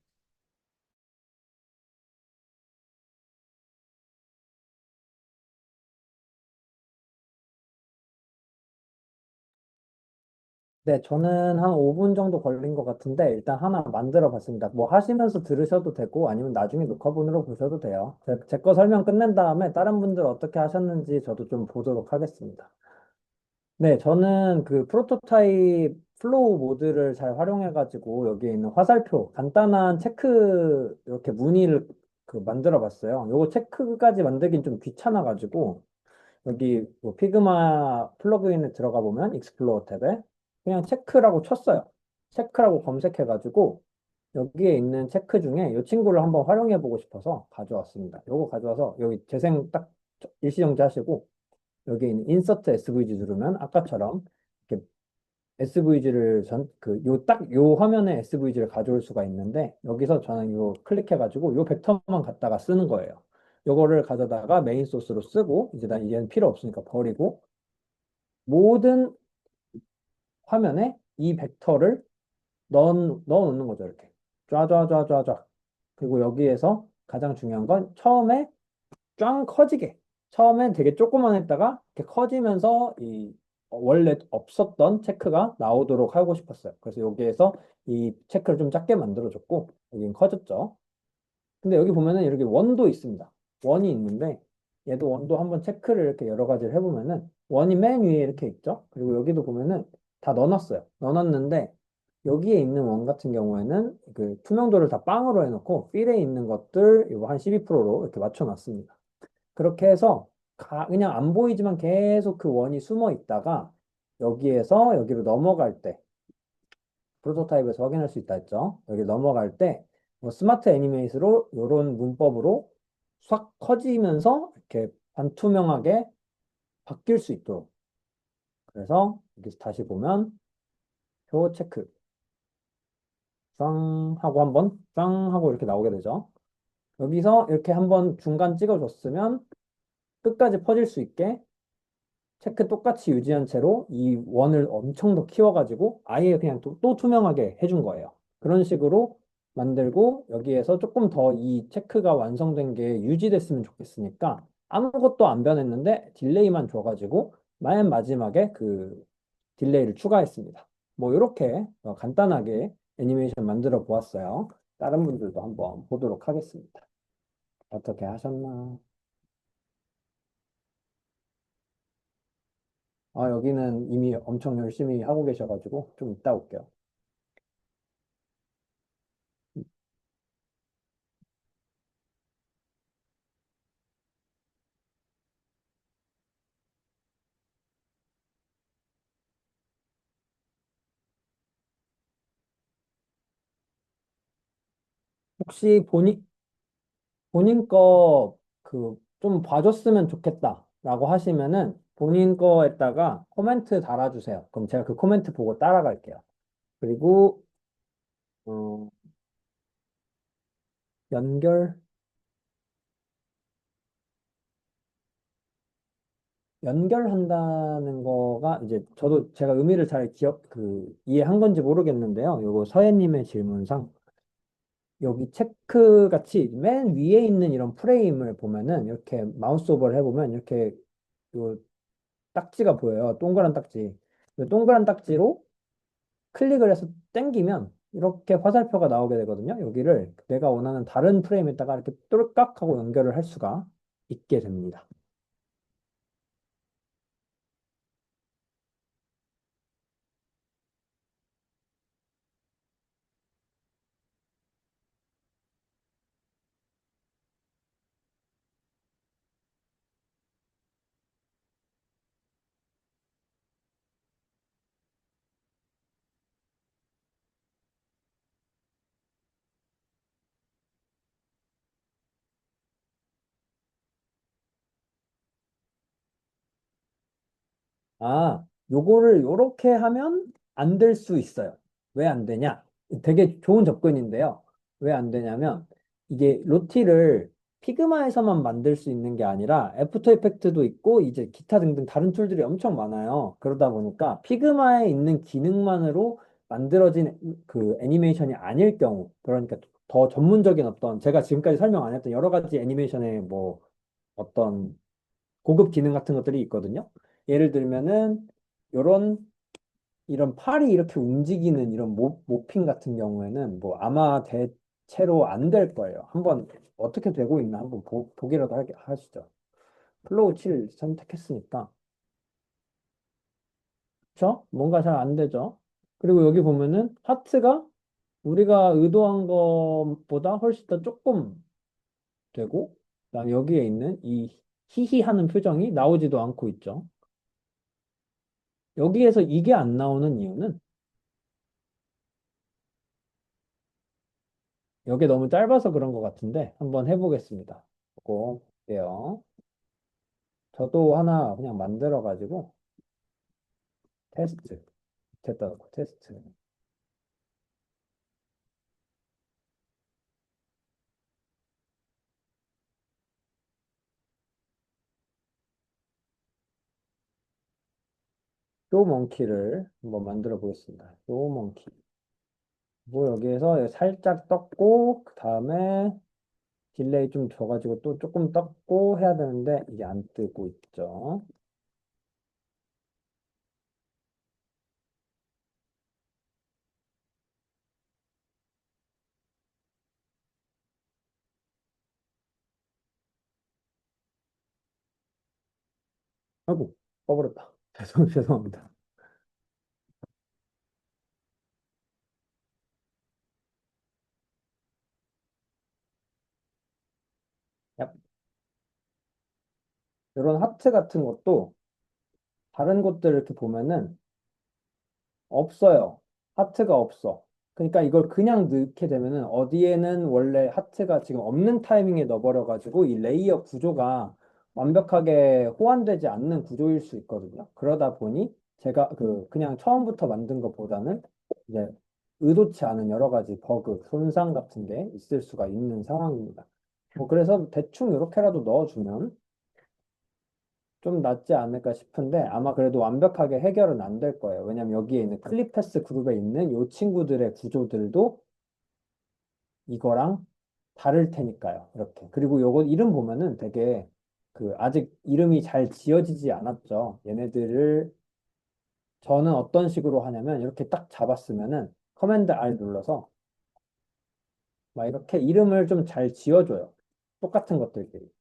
네, 저는 한 5분 정도 걸린 것 같은데 일단 하나 만들어 봤습니다. 뭐 하시면서 들으셔도 되고 아니면 나중에 녹화본으로 보셔도 돼요. 제 거 설명 끝낸 다음에 다른 분들 어떻게 하셨는지 저도 좀 보도록 하겠습니다. 네, 저는 그 프로토타입 플로우 모드를 잘 활용해가지고 여기에 있는 화살표, 간단한 체크 이렇게 무늬를 그 만들어 봤어요. 요거 체크까지 만들긴 좀 귀찮아가지고 여기 뭐 피그마 플러그인에 들어가 보면 익스플로어 탭에 그냥 체크라고 쳤어요. 체크라고 검색해가지고 여기에 있는 체크 중에 이 친구를 한번 활용해 보고 싶어서 가져왔습니다. 요거 가져와서 여기 재생 딱 일시정지 하시고 여기에 있는 인서트 SVG 누르면 아까처럼 이렇게 SVG를 요 화면에 SVG를 가져올 수가 있는데 여기서 저는 요 클릭해가지고 요 벡터만 갖다가 쓰는 거예요. 요거를 가져다가 메인 소스로 쓰고 이제 난 얘는 필요 없으니까 버리고 모든 화면에 이 벡터를 넣어 놓는 거죠. 이렇게 쫙쫙쫙쫙쫙. 그리고 여기에서 가장 중요한 건 처음에 쫙 커지게. 처음엔 되게 조그만했다가 이렇게 커지면서 원래 없었던 체크가 나오도록 하고 싶었어요. 그래서 여기에서 이 체크를 좀 작게 만들어줬고 여긴 커졌죠. 근데 여기 보면은 이렇게 원도 있습니다. 원이 있는데 얘도 원도 한번 체크를 이렇게 여러 가지를 해보면은 원이 맨 위에 이렇게 있죠. 그리고 여기도 보면은 다 넣어놨어요. 넣어놨는데 여기에 있는 원 같은 경우에는 그 투명도를 다 빵으로 해놓고 필에 있는 것들 이거 한 12%로 이렇게 맞춰놨습니다. 그렇게 해서 그냥 안 보이지만 계속 그 원이 숨어 있다가 여기에서 여기로 넘어갈 때 프로토타입에서 확인할 수 있다 했죠. 여기 넘어갈 때 뭐 스마트 애니메이스로 이런 문법으로 싹 커지면서 이렇게 반투명하게 바뀔 수 있도록. 그래서 여기서 다시 보면 표 체크 쌍 하고 한번 쌍 하고 이렇게 나오게 되죠. 여기서 이렇게 한번 중간 찍어줬으면 끝까지 퍼질 수 있게 체크 똑같이 유지한 채로 이 원을 엄청 더 키워가지고 아예 그냥 또 투명하게 해준 거예요. 그런 식으로 만들고 여기에서 조금 더 이 체크가 완성된 게 유지됐으면 좋겠으니까 아무것도 안 변했는데 딜레이만 줘가지고 맨 마지막에 그 딜레이를 추가했습니다. 뭐 이렇게 간단하게 애니메이션 만들어 보았어요. 다른 분들도 한번 보도록 하겠습니다. 어떻게 하셨나? 아, 여기는 이미 엄청 열심히 하고 계셔가지고 좀 이따 올게요. 혹시 본인 거 그 좀 봐줬으면 좋겠다라고 하시면은 본인 거에다가 코멘트 달아주세요. 그럼 제가 그 코멘트 보고 따라갈게요. 그리고 어, 연결 연결한다는 거가 이제 저도 제가 의미를 잘 이해한 건지 모르겠는데요. 요거 서예님의 질문상 여기 체크 같이 맨 위에 있는 이런 프레임을 보면은 이렇게 마우스 오버를 해보면 이렇게 요 딱지가 보여요. 동그란 딱지. 이 동그란 딱지로 클릭을 해서 당기면 이렇게 화살표가 나오게 되거든요. 여기를 내가 원하는 다른 프레임에다가 이렇게 똘깍 하고 연결을 할 수가 있게 됩니다. 아, 요거를 요렇게 하면 안 될 수 있어요. 왜 안 되냐? 되게 좋은 접근인데요. 왜 안 되냐면 이게 로티를 피그마에서만 만들 수 있는 게 아니라 애프터 이펙트도 있고 이제 기타 등등 다른 툴들이 엄청 많아요. 그러다 보니까 피그마에 있는 기능만으로 만들어진 그 애니메이션이 아닐 경우, 그러니까 더 전문적인 어떤 제가 지금까지 설명 안 했던 여러 가지 애니메이션의 뭐 어떤 고급 기능 같은 것들이 있거든요. 예를 들면은 요런 이런 팔이 이렇게 움직이는 이런 모핑 같은 경우에는 뭐 아마 대체로 안 될 거예요. 한번 어떻게 되고 있나 한번 보기라도 하시죠. 플로우 7 선택했으니까. 그쵸? 뭔가 잘 안 되죠? 그리고 여기 보면은 하트가 우리가 의도한 것보다 훨씬 더 조금 되고, 그다음 여기에 있는 이 히히 하는 표정이 나오지도 않고 있죠. 여기에서 이게 안 나오는 이유는 여기 너무 짧아서 그런 것 같은데 한번 해보겠습니다. 꼭 볼게요. 저도 하나 그냥 만들어가지고 테스트 됐다 놓고 테스트 쇼몽키를 한번 만들어 보겠습니다. 쇼몽키 뭐 여기에서 살짝 떴고 그 다음에 딜레이 좀 줘가지고 또 조금 떴고 해야 되는데 이게 안 뜨고 있죠. 아이고 꺼버렸다. 죄송합니다. 야, 이런 하트 같은 것도 다른 곳들 이렇게 보면은 없어요. 하트가 없어. 그러니까 이걸 그냥 넣게 되면은 어디에는 원래 하트가 지금 없는 타이밍에 넣어버려가지고 이 레이어 구조가 완벽하게 호환되지 않는 구조일 수 있거든요. 그러다 보니 제가 그냥 처음부터 만든 것보다는 이제 의도치 않은 여러 가지 버그, 손상 같은 게 있을 수가 있는 상황입니다. 뭐 그래서 대충 이렇게라도 넣어주면 좀 낫지 않을까 싶은데 아마 그래도 완벽하게 해결은 안 될 거예요. 왜냐면 여기에 있는 클립패스 그룹에 있는 이 친구들의 구조들도 이거랑 다를 테니까요. 이렇게. 그리고 요거 이름 보면은 되게 아직 이름이 잘 지어지지 않았죠. 얘네들을 저는 어떤 식으로 하냐면 이렇게 딱 잡았으면은 커맨드 R 눌러서 막 이렇게 이름을 좀 잘 지어줘요. 똑같은 것들끼리.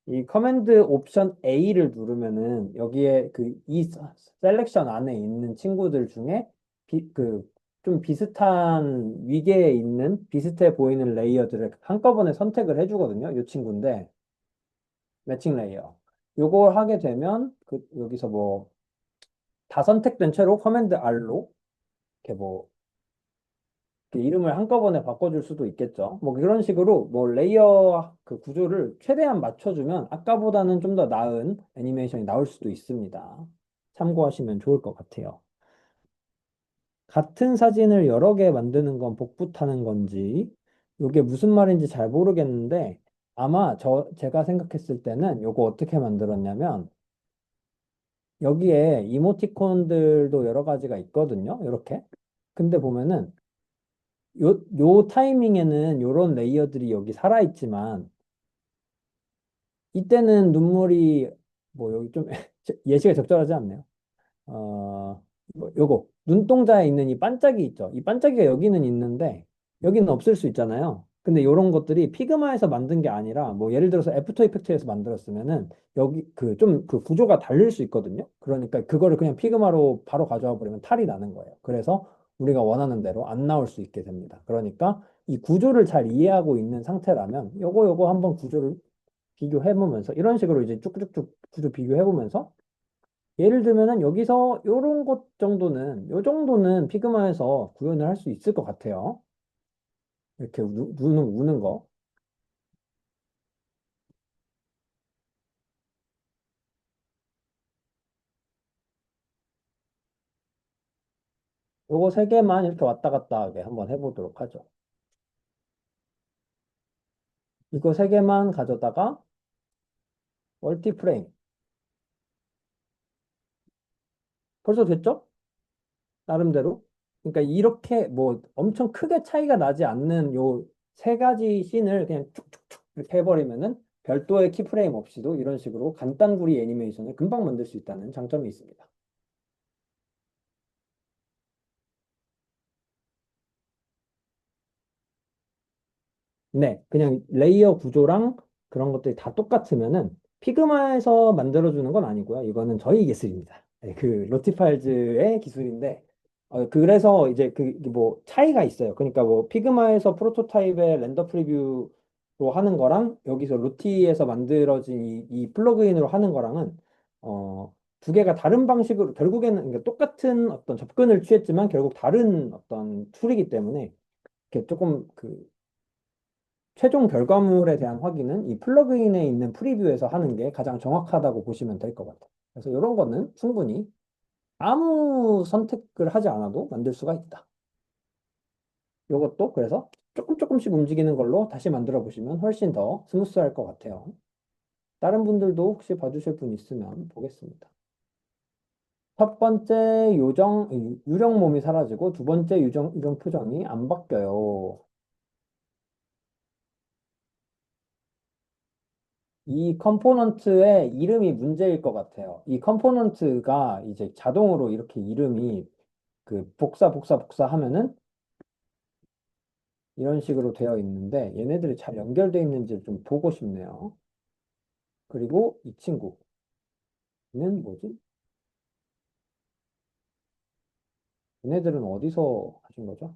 이 커맨드 옵션 A를 누르면은 여기에 이 셀렉션 안에 있는 친구들 중에 좀 비슷한 위계에 있는 비슷해 보이는 레이어들을 한꺼번에 선택을 해주거든요. 이 친구인데 매칭 레이어. 요걸 하게 되면 여기서 뭐 다 선택된 채로 커맨드 R로 이렇게 뭐 이름을 한꺼번에 바꿔줄 수도 있겠죠. 뭐 그런 식으로 뭐 레이어 구조를 최대한 맞춰주면 아까보다는 좀 더 나은 애니메이션이 나올 수도 있습니다. 참고하시면 좋을 것 같아요. 같은 사진을 여러 개 만드는 건 복붙 하는 건지 이게 무슨 말인지 잘 모르겠는데 아마 제가 생각했을 때는 요거 어떻게 만들었냐면 여기에 이모티콘들도 여러 가지가 있거든요. 이렇게. 근데 보면은 요 타이밍에는 요런 레이어들이 여기 살아있지만, 이때는 눈물이, 뭐, 여기 좀, 예시가 적절하지 않네요. 요거, 눈동자에 있는 이 반짝이 있죠. 이 반짝이가 여기는 있는데, 여기는 없을 수 있잖아요. 근데 요런 것들이 피그마에서 만든 게 아니라, 뭐, 예를 들어서 애프터 이펙트에서 만들었으면은, 여기, 구조가 다를 수 있거든요. 그러니까 그거를 그냥 피그마로 바로 가져와 버리면 탈이 나는 거예요. 그래서 우리가 원하는 대로 안 나올 수 있게 됩니다. 그러니까 이 구조를 잘 이해하고 있는 상태라면, 요거 한번 구조를 비교해보면서, 이런 식으로 이제 쭉쭉쭉 구조 비교해보면서, 예를 들면은 여기서 요런 것 정도는, 요 정도는 피그마에서 구현을 할 수 있을 것 같아요. 이렇게 우는 거. 요거 세 개만 이렇게 왔다 갔다 하게 한번 해보도록 하죠. 이거 세 개만 가져다가 멀티 프레임. 벌써 됐죠? 나름대로. 그러니까 이렇게 뭐 엄청 크게 차이가 나지 않는 요 세 가지 씬을 그냥 쭉쭉쭉 이렇게 해버리면은 별도의 키프레임 없이도 이런 식으로 간단구리 애니메이션을 금방 만들 수 있다는 장점이 있습니다. 네, 그냥 레이어 구조랑 그런 것들이 다 똑같으면은 피그마에서 만들어주는 건 아니고요. 이거는 저희 기술입니다. 네, 그 로티파일즈의 기술인데, 그래서 이제 그 뭐 차이가 있어요. 그러니까 뭐 피그마에서 프로토타입의 렌더 프리뷰로 하는 거랑 여기서 로티에서 만들어진 이 플러그인으로 하는 거랑은 두 개가 다른 방식으로 결국에는 그러니까 똑같은 어떤 접근을 취했지만 결국 다른 어떤 툴이기 때문에 이렇게 조금 그 최종 결과물에 대한 확인은 이 플러그인에 있는 프리뷰에서 하는 게 가장 정확하다고 보시면 될 것 같아요. 그래서 이런 거는 충분히 아무 선택을 하지 않아도 만들 수가 있다. 이것도 그래서 조금 조금씩 움직이는 걸로 다시 만들어 보시면 훨씬 더 스무스할 것 같아요. 다른 분들도 혹시 봐주실 분 있으면 보겠습니다. 첫 번째 유령 몸이 사라지고 두 번째 유령 표정이 안 바뀌어요. 이 컴포넌트의 이름이 문제일 것 같아요. 이 컴포넌트가 이제 자동으로 이렇게 이름이 그 복사 하면은 이런 식으로 되어 있는데 얘네들이 잘 연결되어 있는지 좀 보고 싶네요. 그리고 이 친구는 뭐지? 얘네들은 어디서 하신 거죠?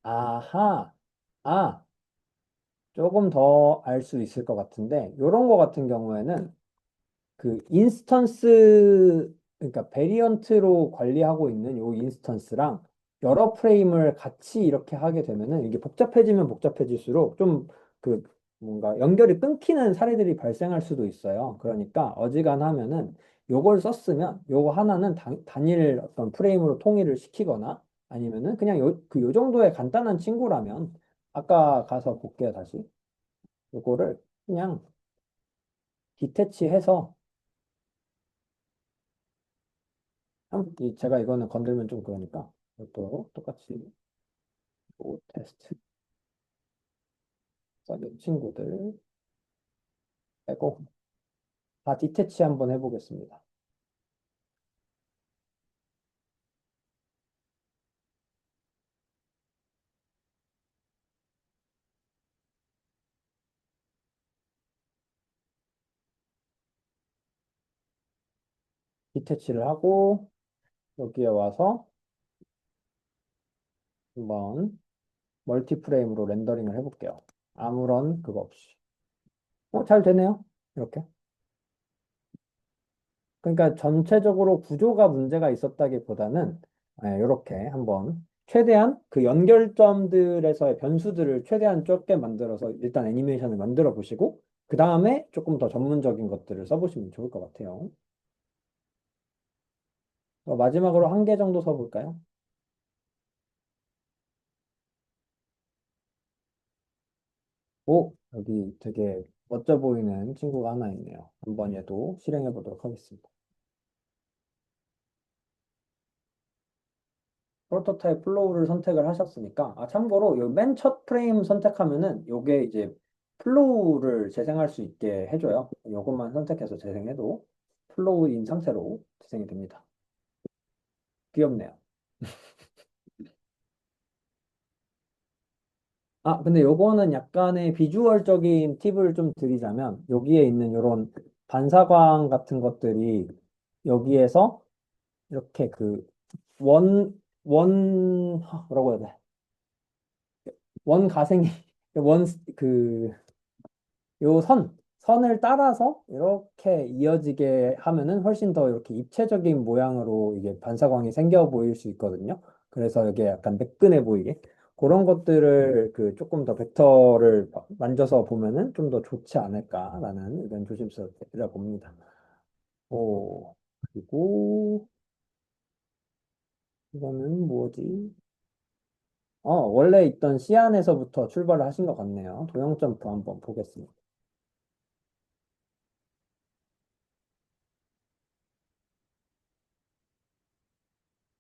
아하, 아, 조금 더 알 수 있을 것 같은데 이런 거 같은 경우에는 그 인스턴스 그러니까 베리언트로 관리하고 있는 요 인스턴스랑 여러 프레임을 같이 이렇게 하게 되면은 이게 복잡해지면 복잡해질수록 좀 그 뭔가 연결이 끊기는 사례들이 발생할 수도 있어요. 그러니까 어지간하면은 요걸 썼으면 요거 하나는 단일 어떤 프레임으로 통일을 시키거나 아니면은 그냥 요 정도의 간단한 친구라면 아까 가서 볼게요, 다시. 요거를 그냥 디태치해서 제가 이거는 건들면 좀 그러니까 또 똑같이 또 테스트 써준 친구들 빼고 다 디태치 한번 해보겠습니다. 디태치를 하고 여기에 와서 한번 멀티프레임으로 렌더링을 해볼게요. 아무런 그거 없이. 잘 되네요. 이렇게. 그러니까 전체적으로 구조가 문제가 있었다기보다는 이렇게 한번 최대한 그 연결점들에서의 변수들을 최대한 적게 만들어서 일단 애니메이션을 만들어 보시고 그 다음에 조금 더 전문적인 것들을 써보시면 좋을 것 같아요. 마지막으로 한 개 정도 써볼까요? 오, 여기 되게 멋져 보이는 친구가 하나 있네요. 한번 얘도 실행해 보도록 하겠습니다. 프로토타입 플로우를 선택을 하셨으니까, 참고로 요 맨 첫 프레임 선택하면은 요게 이제 플로우를 재생할 수 있게 해줘요. 요것만 선택해서 재생해도 플로우인 상태로 재생이 됩니다. 귀엽네요. 근데 요거는 약간의 비주얼적인 팁을 좀 드리자면, 여기에 있는 요런 반사광 같은 것들이 여기에서 이렇게 그 뭐라고 해야 돼? 원 가생이, 원, 그, 선을 따라서 이렇게 이어지게 하면은 훨씬 더 이렇게 입체적인 모양으로 이게 반사광이 생겨 보일 수 있거든요. 그래서 이게 약간 매끈해 보이게. 그런 것들을 그 조금 더 벡터를 만져서 보면은 좀 더 좋지 않을까라는 의견 조심스럽게 드려봅니다. 오, 그리고 이거는 뭐지? 원래 있던 시안에서부터 출발을 하신 것 같네요. 도형점프 한번 보겠습니다.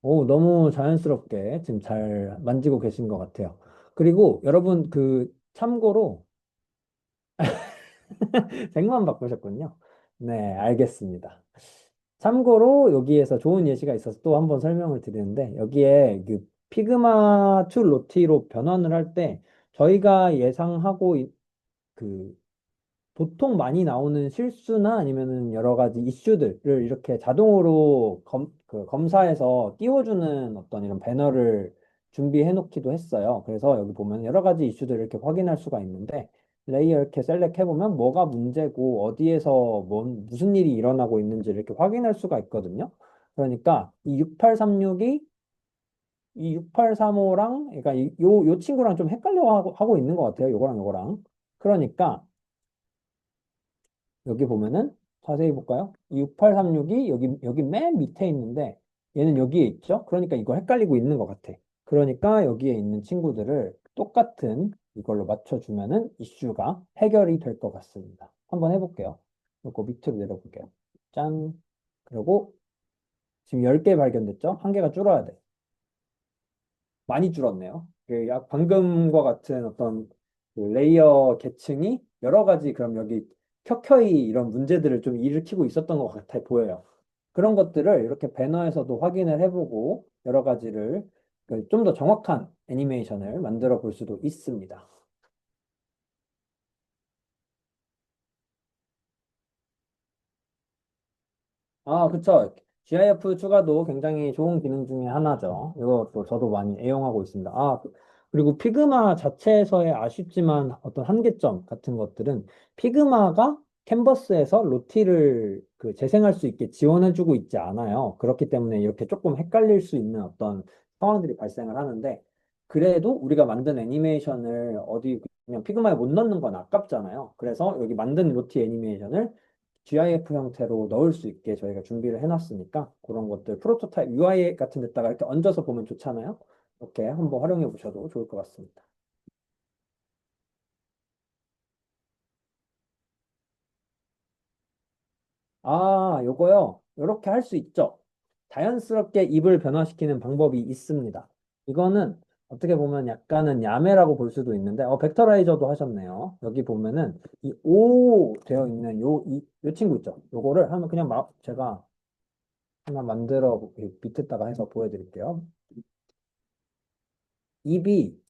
오, 너무 자연스럽게 지금 잘 만지고 계신 것 같아요. 그리고 여러분, 참고로, 100만 바꾸셨군요. 네, 알겠습니다. 참고로 여기에서 좋은 예시가 있어서 또 한번 설명을 드리는데, 여기에 피그마 2 로티로 변환을 할 때, 저희가 예상하고, 그 보통 많이 나오는 실수나 아니면은 여러 가지 이슈들을 이렇게 자동으로 검사해서 띄워주는 어떤 이런 배너를 준비해 놓기도 했어요. 그래서 여기 보면 여러 가지 이슈들을 이렇게 확인할 수가 있는데 레이어 이렇게 셀렉해 보면 뭐가 문제고 어디에서 무슨 일이 일어나고 있는지를 이렇게 확인할 수가 있거든요. 그러니까 이 6836이 이 6835랑 그러니까 요 친구랑 좀 헷갈려 하고 있는 것 같아요. 요거랑 요거랑. 그러니까 여기 보면은 자세히 볼까요? 이 6836이 여기 맨 밑에 있는데 얘는 여기에 있죠? 그러니까 이거 헷갈리고 있는 것 같아. 그러니까 여기에 있는 친구들을 똑같은 이걸로 맞춰주면은 이슈가 해결이 될 것 같습니다. 한번 해볼게요. 이거 밑으로 내려볼게요. 짠. 그리고 지금 10개 발견됐죠? 한 개가 줄어야 돼. 많이 줄었네요. 방금과 같은 어떤 레이어 계층이 여러 가지 그럼 여기 켜켜이 이런 문제들을 좀 일으키고 있었던 것 같아 보여요. 그런 것들을 이렇게 배너에서도 확인을 해보고 여러 가지를 좀 더 정확한 애니메이션을 만들어 볼 수도 있습니다. 아, 그쵸. GIF 추가도 굉장히 좋은 기능 중에 하나죠. 이것도 저도 많이 애용하고 있습니다. 그리고 피그마 자체에서의 아쉽지만 어떤 한계점 같은 것들은 피그마가 캔버스에서 로티를 재생할 수 있게 지원해주고 있지 않아요. 그렇기 때문에 이렇게 조금 헷갈릴 수 있는 어떤 상황들이 발생을 하는데, 그래도 우리가 만든 애니메이션을 어디 그냥 피그마에 못 넣는 건 아깝잖아요. 그래서 여기 만든 로티 애니메이션을 GIF 형태로 넣을 수 있게 저희가 준비를 해놨으니까 그런 것들 프로토타입 UI 같은 데다가 이렇게 얹어서 보면 좋잖아요. 이렇게 한번 활용해 보셔도 좋을 것 같습니다. 요거요. 이렇게 할 수 있죠. 자연스럽게 입을 변화시키는 방법이 있습니다. 이거는 어떻게 보면 약간은 야매라고 볼 수도 있는데, 벡터라이저도 하셨네요. 여기 보면은 이 O 되어 있는 요 친구 있죠. 요거를 한번 그냥 제가 하나 만들어 밑에다가 해서 보여드릴게요. 입이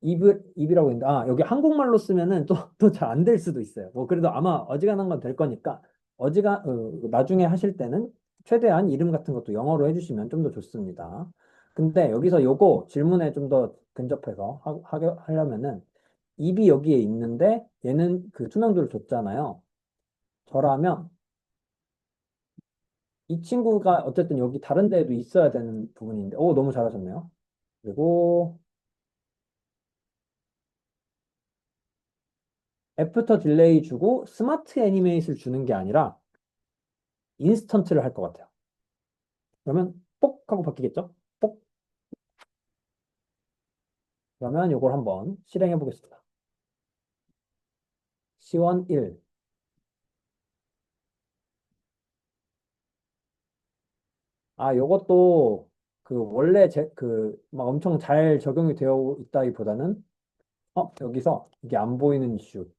입이라고 했는데, 여기 한국말로 쓰면은 또 잘 안 될 수도 있어요. 뭐, 그래도 아마 어지간한 건 될 거니까, 나중에 하실 때는 최대한 이름 같은 것도 영어로 해주시면 좀 더 좋습니다. 근데 여기서 요거 질문에 좀 더 근접해서 하려면은, 입이 여기에 있는데, 얘는 그 투명도를 줬잖아요. 저라면, 이 친구가 어쨌든 여기 다른 데에도 있어야 되는 부분인데, 오, 너무 잘하셨네요. 그리고, 애프터 딜레이 주고 스마트 애니메이트를 주는 게 아니라 인스턴트를 할 것 같아요. 그러면 뽁 하고 바뀌겠죠? 뽁. 그러면 이걸 한번 실행해 보겠습니다. 시원 1. 요것도 원래 막 엄청 잘 적용이 되어 있다기보다는 여기서 이게 안 보이는 이슈.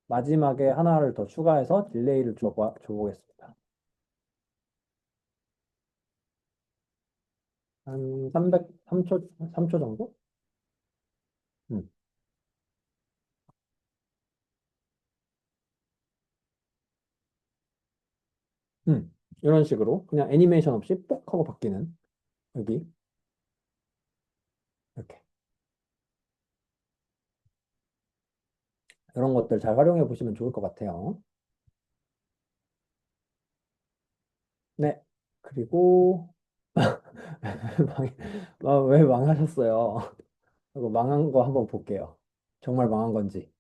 마지막에 하나를 더 추가해서 딜레이를 줘보겠습니다. 한 3초 정도? 음, 이런 식으로 그냥 애니메이션 없이 뽁 하고 바뀌는 여기 이렇게. 이런 것들 잘 활용해 보시면 좋을 것 같아요. 네. 그리고 망, 왜 망하셨어요? 이거 망한 거 한번 볼게요. 정말 망한 건지.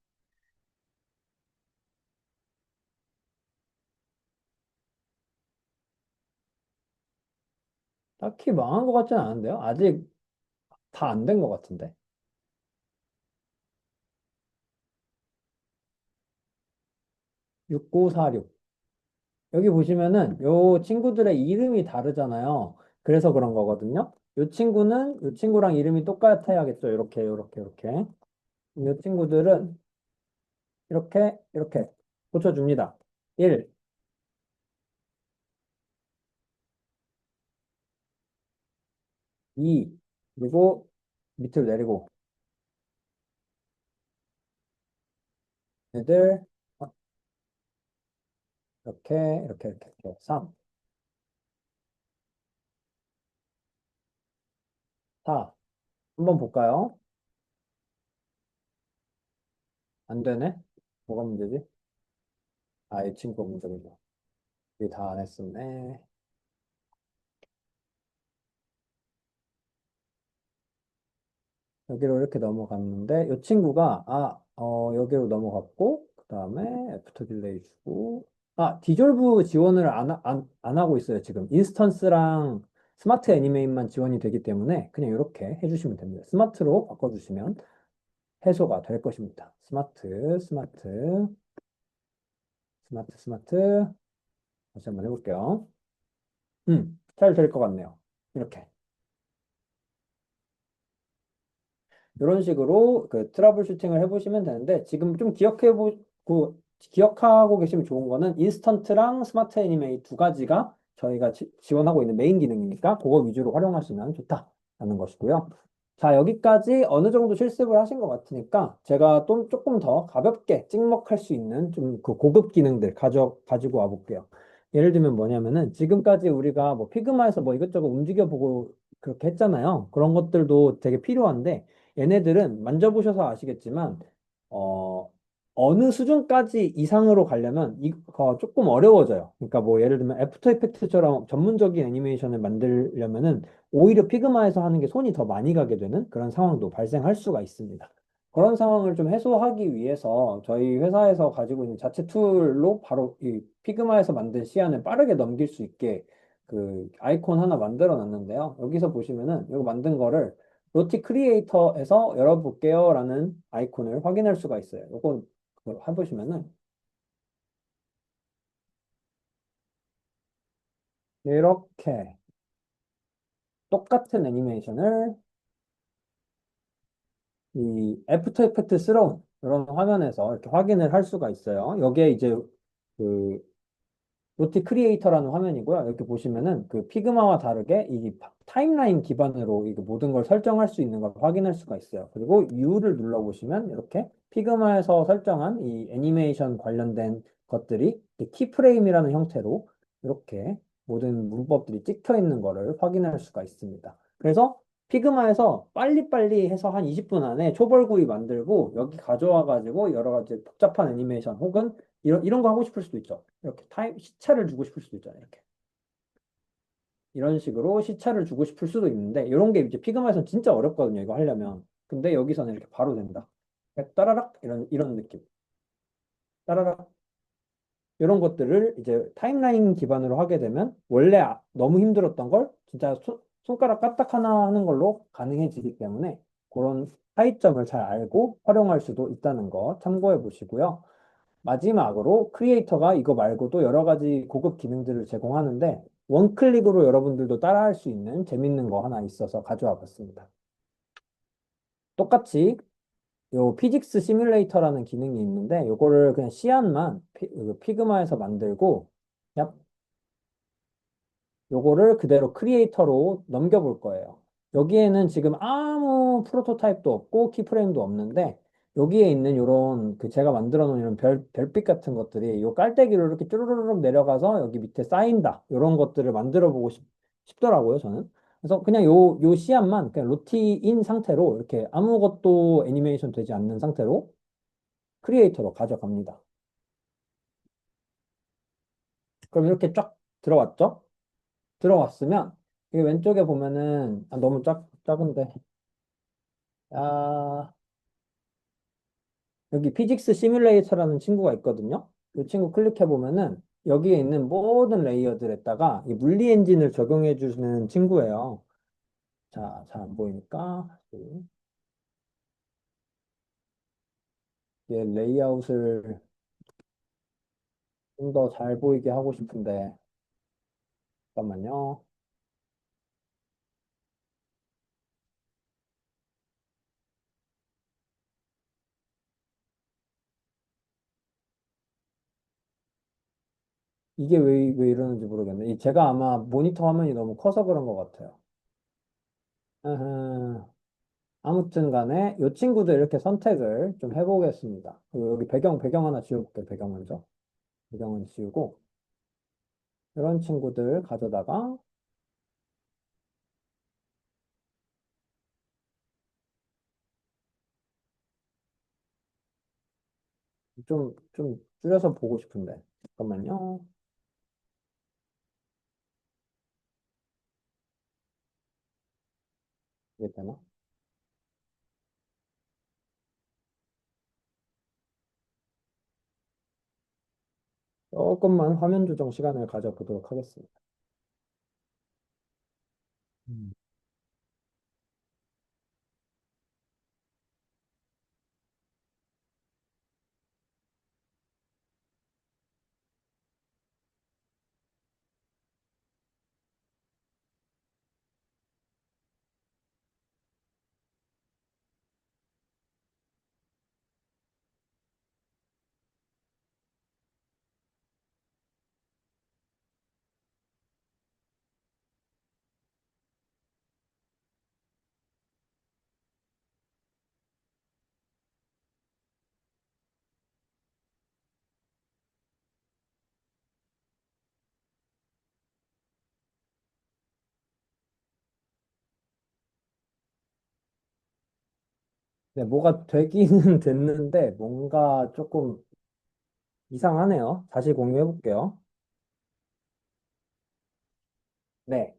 딱히 망한 것 같지는 않은데요. 아직 다 안 된 것 같은데. 6946. 여기 보시면은 요 친구들의 이름이 다르잖아요. 그래서 그런 거거든요. 요 친구는 요 친구랑 이름이 똑같아야겠죠. 이렇게, 이렇게, 이렇게. 요 친구들은 이렇게, 이렇게 고쳐줍니다. 1, 2, 그리고 밑으로 내리고, 얘들, 이렇게, 이렇게, 이렇게, 이렇게. 3, 4. 한번 볼까요? 안 되네? 뭐가 문제지? 아, 이 친구가 문제군요. 이게 다 안 했었네. 여기로 이렇게 넘어갔는데, 이 친구가, 여기로 넘어갔고, 그 다음에 애프터 딜레이 주고, 디졸브 지원을 안 하고 있어요, 지금. 인스턴스랑 스마트 애니메인만 지원이 되기 때문에 그냥 이렇게 해주시면 됩니다. 스마트로 바꿔주시면 해소가 될 것입니다. 스마트, 스마트, 스마트, 스마트. 다시 한번 해볼게요. 잘 될 것 같네요. 이렇게. 이런 식으로 그 트러블 슈팅을 해보시면 되는데 지금 좀 기억하고 계시면 좋은 거는 인스턴트랑 스마트 애니메이 두 가지가 저희가 지원하고 있는 메인 기능이니까 그거 위주로 활용하시면 좋다라는 것이고요. 자, 여기까지 어느 정도 실습을 하신 것 같으니까 제가 또 조금 더 가볍게 찍먹할 수 있는 좀 그 고급 기능들 가지고 와볼게요. 예를 들면 뭐냐면은 지금까지 우리가 뭐 피그마에서 뭐 이것저것 움직여보고 그렇게 했잖아요. 그런 것들도 되게 필요한데 얘네들은 만져보셔서 아시겠지만, 어, 어느 수준까지 이상으로 가려면 이거 조금 어려워져요. 그러니까 뭐 예를 들면 애프터 이펙트처럼 전문적인 애니메이션을 만들려면은 오히려 피그마에서 하는 게 손이 더 많이 가게 되는 그런 상황도 발생할 수가 있습니다. 그런 상황을 좀 해소하기 위해서 저희 회사에서 가지고 있는 자체 툴로 바로 이 피그마에서 만든 시안을 빠르게 넘길 수 있게 그 아이콘 하나 만들어 놨는데요. 여기서 보시면은 이거 만든 거를 로티 크리에이터에서 열어볼게요 라는 아이콘을 확인할 수가 있어요. 요거 그걸 해보시면은 이렇게 똑같은 애니메이션을 이 애프터 이펙트스러운 이런 화면에서 이렇게 확인을 할 수가 있어요. 여기에 이제 그 로티 크리에이터라는 화면이고요. 이렇게 보시면은 그 피그마와 다르게 이 타임라인 기반으로 이 모든 걸 설정할 수 있는 걸 확인할 수가 있어요. 그리고 U를 눌러보시면 이렇게 피그마에서 설정한 이 애니메이션 관련된 것들이 키프레임이라는 형태로 이렇게 모든 문법들이 찍혀 있는 거를 확인할 수가 있습니다. 그래서 피그마에서 빨리빨리 해서 한 20분 안에 초벌구이 만들고 여기 가져와 가지고 여러 가지 복잡한 애니메이션 혹은 이런 거 하고 싶을 수도 있죠. 이렇게 시차를 주고 싶을 수도 있잖아요. 이렇게. 이런 식으로 시차를 주고 싶을 수도 있는데, 이런 게 이제 피그마에서는 진짜 어렵거든요. 이거 하려면. 근데 여기서는 이렇게 바로 된다. 따라락, 이런 느낌. 따라락. 이런 것들을 이제 타임라인 기반으로 하게 되면, 원래 너무 힘들었던 걸 진짜 손가락 까딱 하나 하는 걸로 가능해지기 때문에, 그런 차이점을 잘 알고 활용할 수도 있다는 거 참고해 보시고요. 마지막으로 크리에이터가 이거 말고도 여러 가지 고급 기능들을 제공하는데 원클릭으로 여러분들도 따라할 수 있는 재밌는 거 하나 있어서 가져와 봤습니다. 똑같이 요 피직스 시뮬레이터라는 기능이 있는데 요거를 그냥 시안만 피그마에서 만들고 약 요거를 그대로 크리에이터로 넘겨볼 거예요. 여기에는 지금 아무 프로토타입도 없고 키프레임도 없는데 여기에 있는 요런 그 제가 만들어 놓은 이런 별빛 같은 것들이 요 깔때기로 이렇게 쭈루루룩 내려가서 여기 밑에 쌓인다. 요런 것들을 만들어 보고 싶더라고요, 저는. 그래서 그냥 요 시안만 그냥 로티인 상태로 이렇게 아무것도 애니메이션 되지 않는 상태로 크리에이터로 가져갑니다. 그럼 이렇게 쫙 들어왔죠? 들어왔으면 이게 왼쪽에 보면은 너무 작은데 아 여기 피직스 시뮬레이터라는 친구가 있거든요. 이 친구 클릭해 보면은 여기에 있는 모든 레이어들에다가 이 물리 엔진을 적용해 주는 친구예요. 자, 잘 안 보이니까 얘 레이아웃을 좀 더 잘 보이게 하고 싶은데 잠깐만요. 이게 왜 이러는지 모르겠네. 제가 아마 모니터 화면이 너무 커서 그런 것 같아요. 으흠. 아무튼 간에 이 친구들 이렇게 선택을 좀 해보겠습니다. 그리고 여기 배경 하나 지워볼게요. 배경 먼저. 배경은 지우고 이런 친구들 가져다가 좀 줄여서 보고 싶은데. 잠깐만요. 이게 되나? 조금만 화면 조정 시간을 가져보도록 하겠습니다. 음. 네, 뭐가 되기는 됐는데 뭔가 조금 이상하네요. 다시 공유해 볼게요. 네.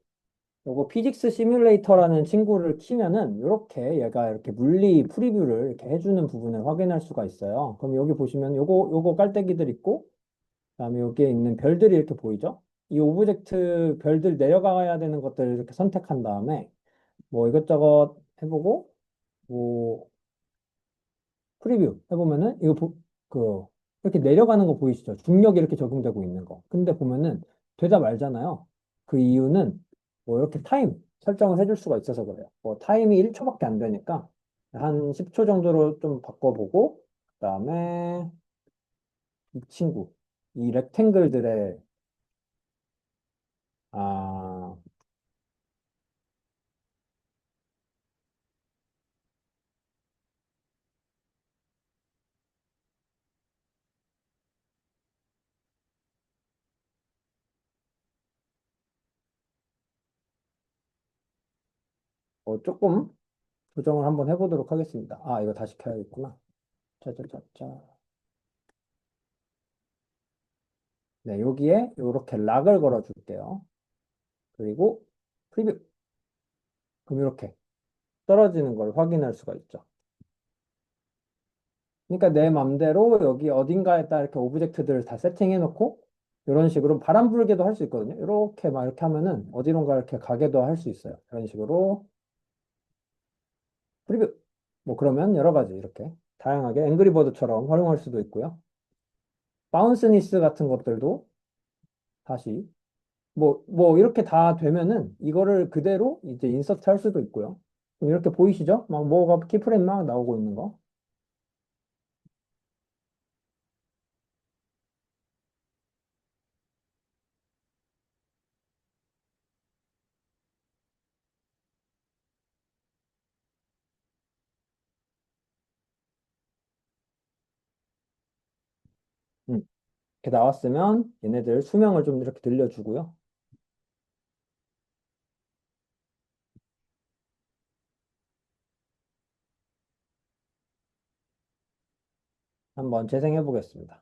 요거 피직스 시뮬레이터라는 친구를 키면은 이렇게 얘가 이렇게 물리 프리뷰를 이렇게 해주는 부분을 확인할 수가 있어요. 그럼 여기 보시면 요거 깔때기들 있고 그다음에 여기에 있는 별들이 이렇게 보이죠? 이 오브젝트 별들 내려가야 되는 것들을 이렇게 선택한 다음에 뭐 이것저것 해보고 뭐 프리뷰 해보면은 그 이렇게 내려가는 거 보이시죠? 중력이 이렇게 적용되고 있는 거. 근데 보면은 되다 말잖아요. 그 이유는 뭐 이렇게 타임 설정을 해줄 수가 있어서 그래요. 뭐 타임이 1초밖에 안 되니까 한 10초 정도로 좀 바꿔보고 그다음에 이 친구 이 렉탱글들의 아 조금 조정을 한번 해보도록 하겠습니다. 아 이거 다시 켜야겠구나. 짜자자자. 네 여기에 이렇게 락을 걸어 줄게요. 그리고 프리뷰 그럼 이렇게 떨어지는 걸 확인할 수가 있죠. 그러니까 내 맘대로 여기 어딘가에다 이렇게 오브젝트들을 다 세팅해 놓고 이런 식으로 바람 불게도 할 수 있거든요. 이렇게 막 이렇게 하면은 어디론가 이렇게 가게도 할 수 있어요. 이런 식으로 프리뷰 뭐 그러면 여러 가지 이렇게 다양하게 앵그리버드처럼 활용할 수도 있고요. 바운스니스 같은 것들도 다시 뭐 이렇게 다 되면은 이거를 그대로 이제 인서트 할 수도 있고요. 그럼 이렇게 보이시죠? 막 뭐가 키프레임 막 나오고 있는 거. 이렇게 나왔으면 얘네들 수명을 좀 이렇게 늘려주고요. 한번 재생해 보겠습니다.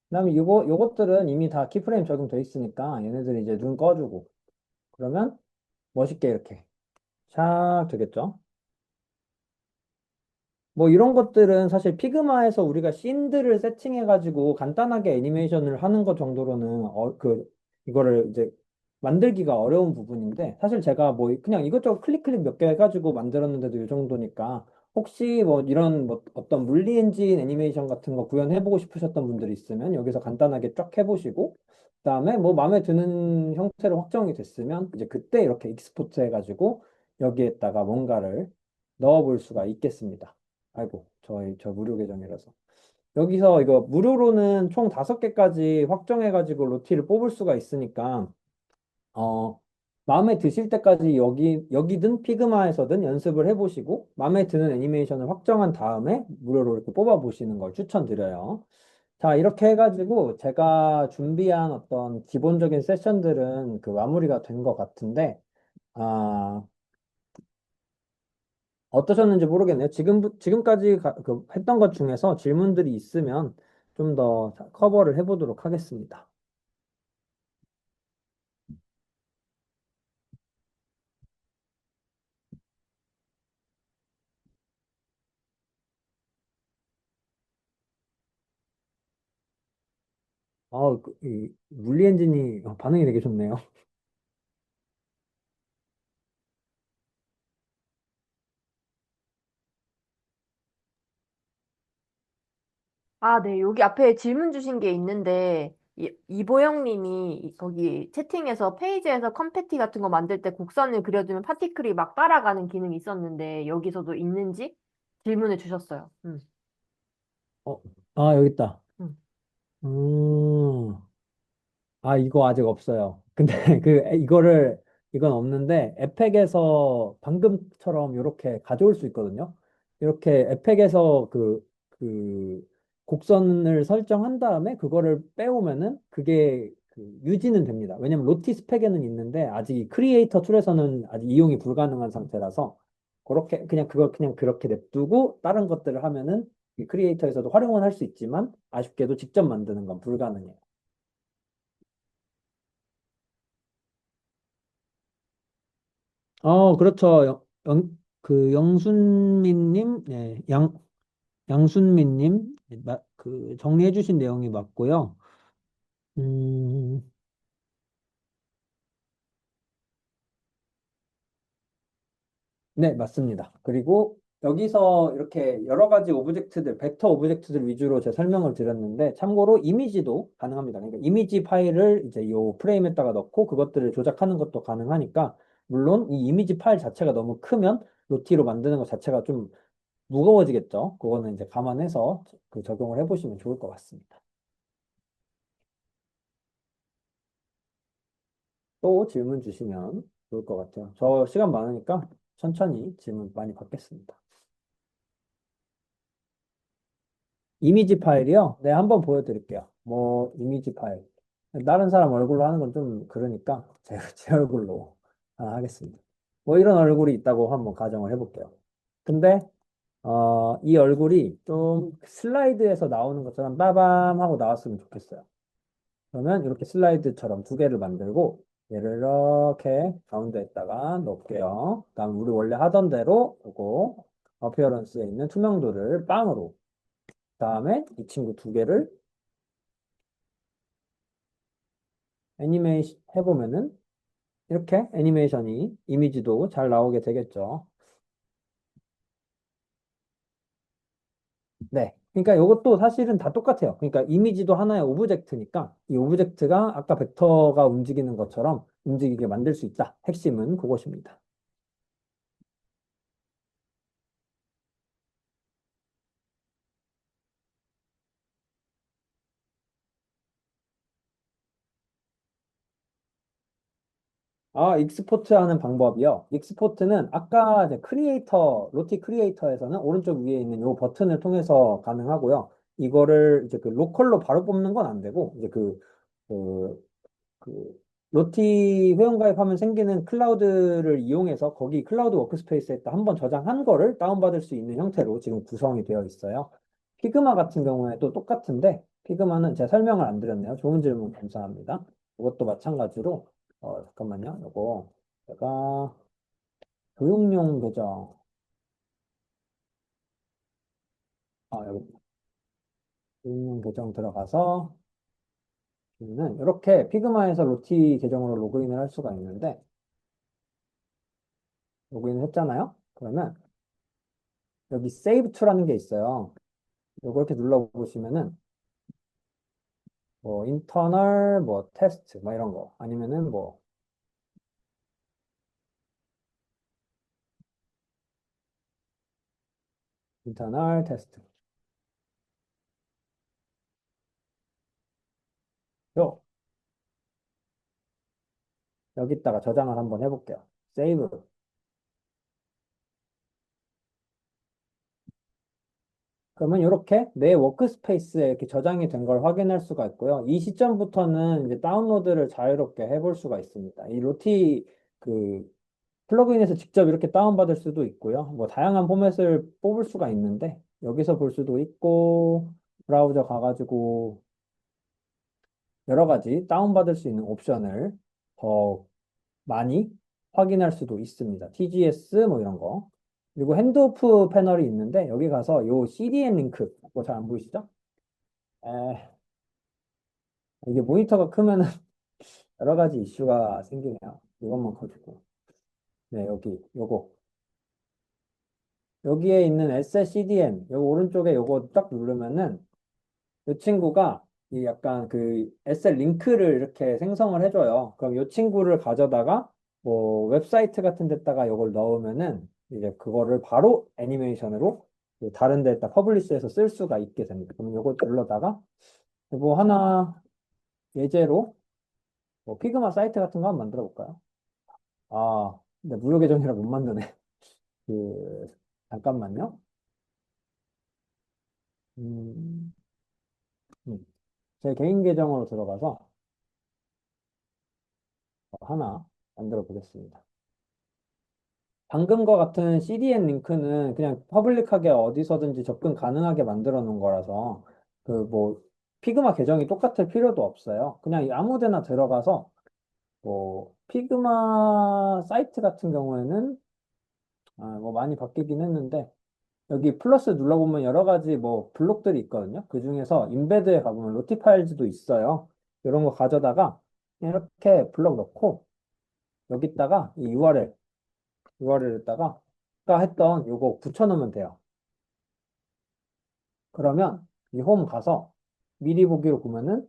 그다음에 요것들은 이미 다 키프레임 적용돼 있으니까 얘네들 이제 눈 꺼주고 그러면 멋있게 이렇게 샥 되겠죠? 뭐 이런 것들은 사실 피그마에서 우리가 씬들을 세팅해 가지고 간단하게 애니메이션을 하는 것 정도로는 이거를 이제 만들기가 어려운 부분인데 사실 제가 뭐 그냥 이것저것 클릭 클릭 몇 개 해가지고 만들었는데도 이 정도니까 혹시 뭐 이런 뭐 어떤 물리 엔진 애니메이션 같은 거 구현해보고 싶으셨던 분들이 있으면 여기서 간단하게 쫙 해보시고 그다음에 뭐 마음에 드는 형태로 확정이 됐으면 이제 그때 이렇게 익스포트 해가지고 여기에다가 뭔가를 넣어볼 수가 있겠습니다. 아이고 저 무료 계정이라서 여기서 이거 무료로는 총 5개까지 확정해가지고 로티를 뽑을 수가 있으니까 어, 마음에 드실 때까지 여기든 피그마에서든 연습을 해보시고, 마음에 드는 애니메이션을 확정한 다음에 무료로 이렇게 뽑아보시는 걸 추천드려요. 자, 이렇게 해가지고 제가 준비한 어떤 기본적인 세션들은 그 마무리가 된 것 같은데, 아, 어떠셨는지 모르겠네요. 지금까지 했던 것 중에서 질문들이 있으면 좀 더 커버를 해보도록 하겠습니다. 이 물리 엔진이 반응이 되게 좋네요. 아, 네. 여기 앞에 질문 주신 게 있는데, 이보영 님이 거기 채팅에서 페이지에서 컴패티 같은 거 만들 때 곡선을 그려주면 파티클이 막 따라가는 기능이 있었는데, 여기서도 있는지 질문을 주셨어요. 어, 여기 있다. 음. 음, 이거 아직 없어요. 근데 이건 없는데, 에펙에서 방금처럼 이렇게 가져올 수 있거든요. 이렇게 에펙에서 그 곡선을 설정한 다음에 그거를 빼오면은 그게 유지는 됩니다. 왜냐면 로티 스펙에는 있는데, 아직 이 크리에이터 툴에서는 아직 이용이 불가능한 상태라서, 그걸 그냥 그렇게 냅두고, 다른 것들을 하면은 이 크리에이터에서도 활용은 할 수 있지만, 아쉽게도 직접 만드는 건 불가능해요. 그렇죠. 영순민님, 네, 양순민님, 정리해주신 내용이 맞고요. 음, 네, 맞습니다. 그리고 여기서 이렇게 여러 가지 오브젝트들, 벡터 오브젝트들 위주로 제 설명을 드렸는데, 참고로 이미지도 가능합니다. 그러니까 이미지 파일을 이제 이 프레임에다가 넣고 그것들을 조작하는 것도 가능하니까, 물론 이 이미지 파일 자체가 너무 크면 로티로 만드는 것 자체가 좀 무거워지겠죠. 그거는 이제 감안해서 적용을 해보시면 좋을 것 같습니다. 또 질문 주시면 좋을 것 같아요. 저 시간 많으니까 천천히 질문 많이 받겠습니다. 이미지 파일이요? 네, 한번 보여드릴게요. 뭐, 이미지 파일. 다른 사람 얼굴로 하는 건 좀 그러니까 제 얼굴로 하겠습니다. 뭐 이런 얼굴이 있다고 한번 가정을 해볼게요. 근데 이 얼굴이 좀 슬라이드에서 나오는 것처럼 빠밤 하고 나왔으면 좋겠어요. 그러면 이렇게 슬라이드처럼 2개를 만들고 얘를 이렇게 가운데에다가 놓을게요. 그다음 우리 원래 하던 대로 이거 어피어런스에 있는 투명도를 빵으로 그다음에 이 친구 2개를 애니메이션 해보면은 이렇게 애니메이션이 이미지도 잘 나오게 되겠죠. 네. 그러니까 이것도 사실은 다 똑같아요. 그러니까 이미지도 하나의 오브젝트니까 이 오브젝트가 아까 벡터가 움직이는 것처럼 움직이게 만들 수 있다. 핵심은 그것입니다. 익스포트 하는 방법이요. 익스포트는 아까 이제 로티 크리에이터에서는 오른쪽 위에 있는 이 버튼을 통해서 가능하고요. 이거를 이제 그 로컬로 바로 뽑는 건 안 되고, 이제 그, 그, 로티 회원가입하면 생기는 클라우드를 이용해서 거기 클라우드 워크스페이스에다 한번 저장한 거를 다운받을 수 있는 형태로 지금 구성이 되어 있어요. 피그마 같은 경우에도 똑같은데, 피그마는 제가 설명을 안 드렸네요. 좋은 질문 감사합니다. 이것도 마찬가지로, 잠깐만요. 요거, 제가 교육용 계정, 여기 교육용 계정 들어가서, 는 이렇게 피그마에서 로티 계정으로 로그인을 할 수가 있는데, 로그인을 했잖아요? 그러면 여기 Save to라는 게 있어요. 요거 이렇게 눌러보시면은 뭐 인터널 뭐 테스트 뭐 이런 거 아니면은 뭐 인터널 테스트 요 여기다가 저장을 한번 해볼게요. 세이브. 그러면 이렇게 내 워크스페이스에 이렇게 저장이 된 걸 확인할 수가 있고요. 이 시점부터는 이제 다운로드를 자유롭게 해볼 수가 있습니다. 이 로티 그 플러그인에서 직접 이렇게 다운받을 수도 있고요. 뭐 다양한 포맷을 뽑을 수가 있는데 여기서 볼 수도 있고 브라우저 가가지고 여러 가지 다운받을 수 있는 옵션을 더 많이 확인할 수도 있습니다. TGS 뭐 이런 거. 그리고 핸드오프 패널이 있는데 여기 가서 요 CDN 링크 뭐 잘 안 보이시죠? 에, 이게 모니터가 크면은 여러 가지 이슈가 생기네요. 이것만 커지고. 네, 여기 요거 여기에 있는 SCDN 여기 오른쪽에 요거 딱 누르면은 이 친구가 이 약간 그 SL 링크를 이렇게 생성을 해줘요. 그럼 이 친구를 가져다가 뭐 웹사이트 같은 데다가 이걸 넣으면은 이제 그거를 바로 애니메이션으로 그 다른 데다 퍼블리시해서 쓸 수가 있게 됩니다. 그러면 이거 눌러다가 뭐 하나 예제로 뭐 피그마 사이트 같은 거 한번 만들어 볼까요? 아, 근데 무료 계정이라 못 만드네. 그 잠깐만요. 음, 제 개인 계정으로 들어가서 하나 만들어 보겠습니다. 방금과 같은 CDN 링크는 그냥 퍼블릭하게 어디서든지 접근 가능하게 만들어 놓은 거라서 그 뭐 피그마 계정이 똑같을 필요도 없어요. 그냥 아무 데나 들어가서 뭐 피그마 사이트 같은 경우에는 뭐 많이 바뀌긴 했는데 여기 플러스 눌러보면 여러 가지 뭐 블록들이 있거든요. 그 중에서 인베드에 가보면 로티 파일즈도 있어요. 이런 거 가져다가 이렇게 블록 넣고 여기다가 이 URL에다가 아까 했던 요거 붙여놓으면 돼요. 그러면 이 홈 가서 미리 보기로 보면은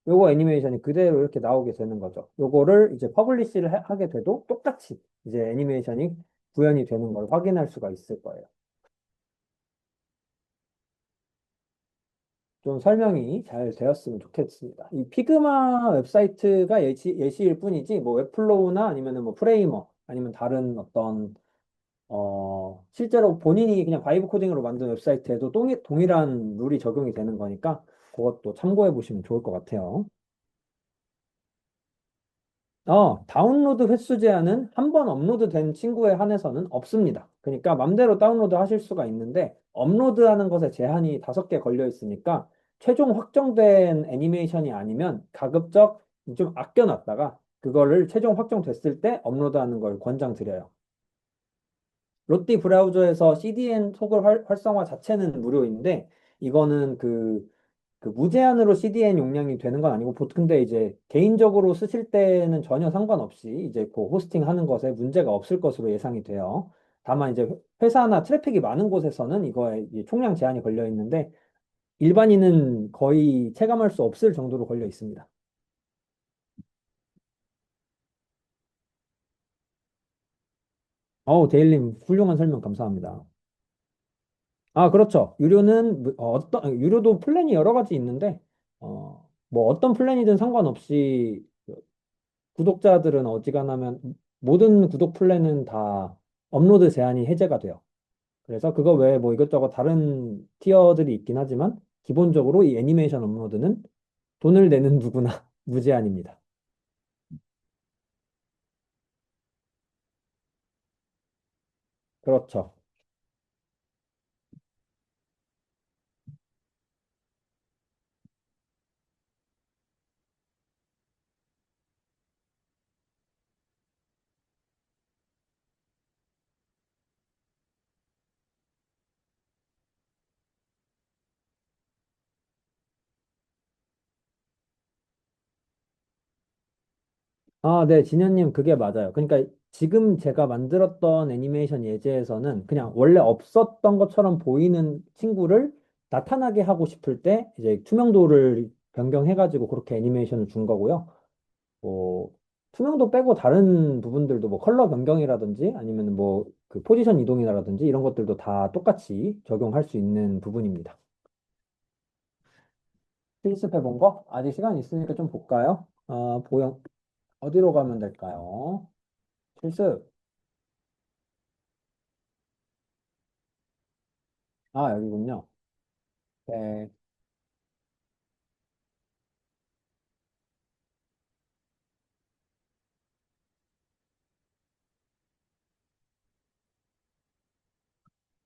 요거 애니메이션이 그대로 이렇게 나오게 되는 거죠. 요거를 이제 퍼블리시를 하게 돼도 똑같이 이제 애니메이션이 구현이 되는 걸 확인할 수가 있을 거예요. 좀 설명이 잘 되었으면 좋겠습니다. 이 피그마 웹사이트가 예시일 뿐이지 뭐 웹플로우나 아니면은 뭐 프레이머 아니면 다른 어떤 실제로 본인이 그냥 바이브 코딩으로 만든 웹사이트에도 동일한 룰이 적용이 되는 거니까 그것도 참고해 보시면 좋을 것 같아요. 다운로드 횟수 제한은 한 번 업로드된 친구에 한해서는 없습니다. 그러니까 맘대로 다운로드 하실 수가 있는데 업로드하는 것에 제한이 5개 걸려 있으니까 최종 확정된 애니메이션이 아니면 가급적 좀 아껴놨다가 그거를 최종 확정됐을 때 업로드하는 걸 권장드려요. 롯데 브라우저에서 CDN 속을 활성화 자체는 무료인데 이거는 그 무제한으로 CDN 용량이 되는 건 아니고 근데 이제 개인적으로 쓰실 때는 전혀 상관없이 이제 그 호스팅 하는 것에 문제가 없을 것으로 예상이 돼요. 다만 이제 회사나 트래픽이 많은 곳에서는 이거에 이제 총량 제한이 걸려 있는데 일반인은 거의 체감할 수 없을 정도로 걸려 있습니다. 데일님 훌륭한 설명 감사합니다. 그렇죠. 유료는 유료도 플랜이 여러 가지 있는데 뭐 어떤 플랜이든 상관없이 구독자들은 어지간하면 모든 구독 플랜은 다 업로드 제한이 해제가 돼요. 그래서 그거 외에 뭐 이것저것 다른 티어들이 있긴 하지만 기본적으로 이 애니메이션 업로드는 돈을 내는 누구나 무제한입니다. 그렇죠. 아, 네, 진현님, 그게 맞아요. 그러니까 지금 제가 만들었던 애니메이션 예제에서는 그냥 원래 없었던 것처럼 보이는 친구를 나타나게 하고 싶을 때 이제 투명도를 변경해가지고 그렇게 애니메이션을 준 거고요. 뭐, 투명도 빼고 다른 부분들도 뭐 컬러 변경이라든지 아니면 뭐 그 포지션 이동이라든지 이런 것들도 다 똑같이 적용할 수 있는 부분입니다. 실습해 본 거? 아직 시간 있으니까 좀 볼까요? 어디로 가면 될까요? 실습. 아, 여기군요. 네.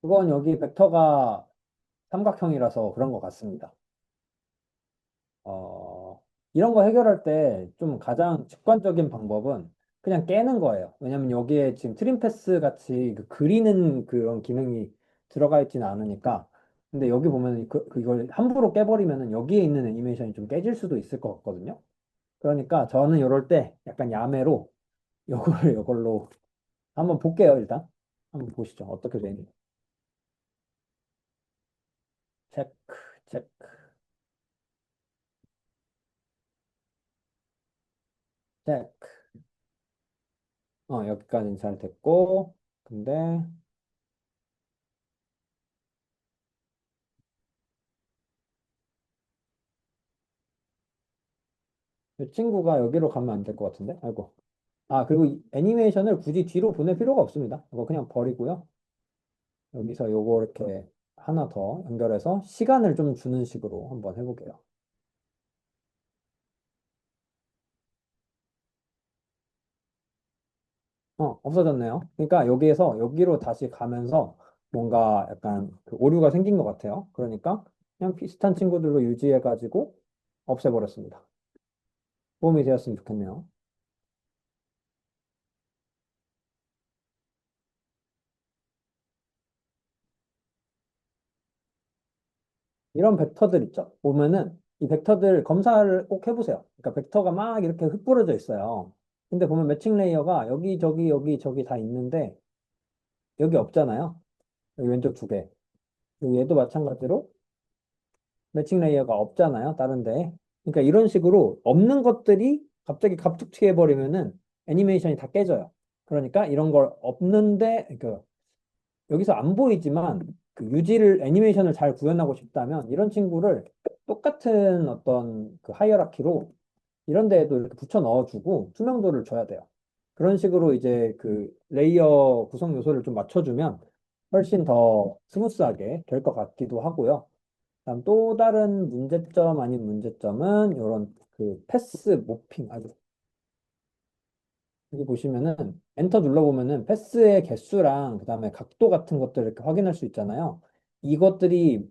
그건 여기 벡터가 삼각형이라서 그런 것 같습니다. 이런 거 해결할 때 좀 가장 직관적인 방법은 그냥 깨는 거예요. 왜냐면 여기에 지금 트림 패스 같이 그 그리는 그런 기능이 들어가 있지는 않으니까. 근데 여기 보면 이걸 함부로 깨버리면은 여기에 있는 애니메이션이 좀 깨질 수도 있을 것 같거든요. 그러니까 저는 이럴 때 약간 야매로 요거를 이걸로 한번 볼게요, 일단. 한번 보시죠. 어떻게 되는지. 체크, 체크, 체크. 여기까지는 잘 됐고, 근데 이 친구가 여기로 가면 안 될 것 같은데? 아이고. 아, 그리고 이 애니메이션을 굳이 뒤로 보낼 필요가 없습니다. 이거 그냥 버리고요. 여기서 요거 이렇게 하나 더 연결해서 시간을 좀 주는 식으로 한번 해볼게요. 없어졌네요. 그러니까 여기에서 여기로 다시 가면서 뭔가 약간 그 오류가 생긴 것 같아요. 그러니까 그냥 비슷한 친구들로 유지해가지고 없애버렸습니다. 도움이 되었으면 좋겠네요. 이런 벡터들 있죠? 보면은 이 벡터들 검사를 꼭 해보세요. 그러니까 벡터가 막 이렇게 흩뿌려져 있어요. 근데 보면 매칭 레이어가 여기, 저기, 여기, 저기 다 있는데 여기 없잖아요. 여기 왼쪽 두 개. 그리고 얘도 마찬가지로 매칭 레이어가 없잖아요. 다른 데. 그러니까 이런 식으로 없는 것들이 갑자기 갑툭 튀어버리면은 애니메이션이 다 깨져요. 그러니까 이런 걸 없는데, 그 여기서 안 보이지만 그 유지를 애니메이션을 잘 구현하고 싶다면 이런 친구를 똑같은 어떤 그 하이어라키로 이런 데에도 이렇게 붙여 넣어주고 투명도를 줘야 돼요. 그런 식으로 이제 그 레이어 구성 요소를 좀 맞춰주면 훨씬 더 스무스하게 될 것 같기도 하고요. 다음 또 다른 문제점 아닌 문제점은 이런 그 패스 모핑 아주 여기 보시면은 엔터 눌러보면은 패스의 개수랑 그다음에 각도 같은 것들을 이렇게 확인할 수 있잖아요. 이것들이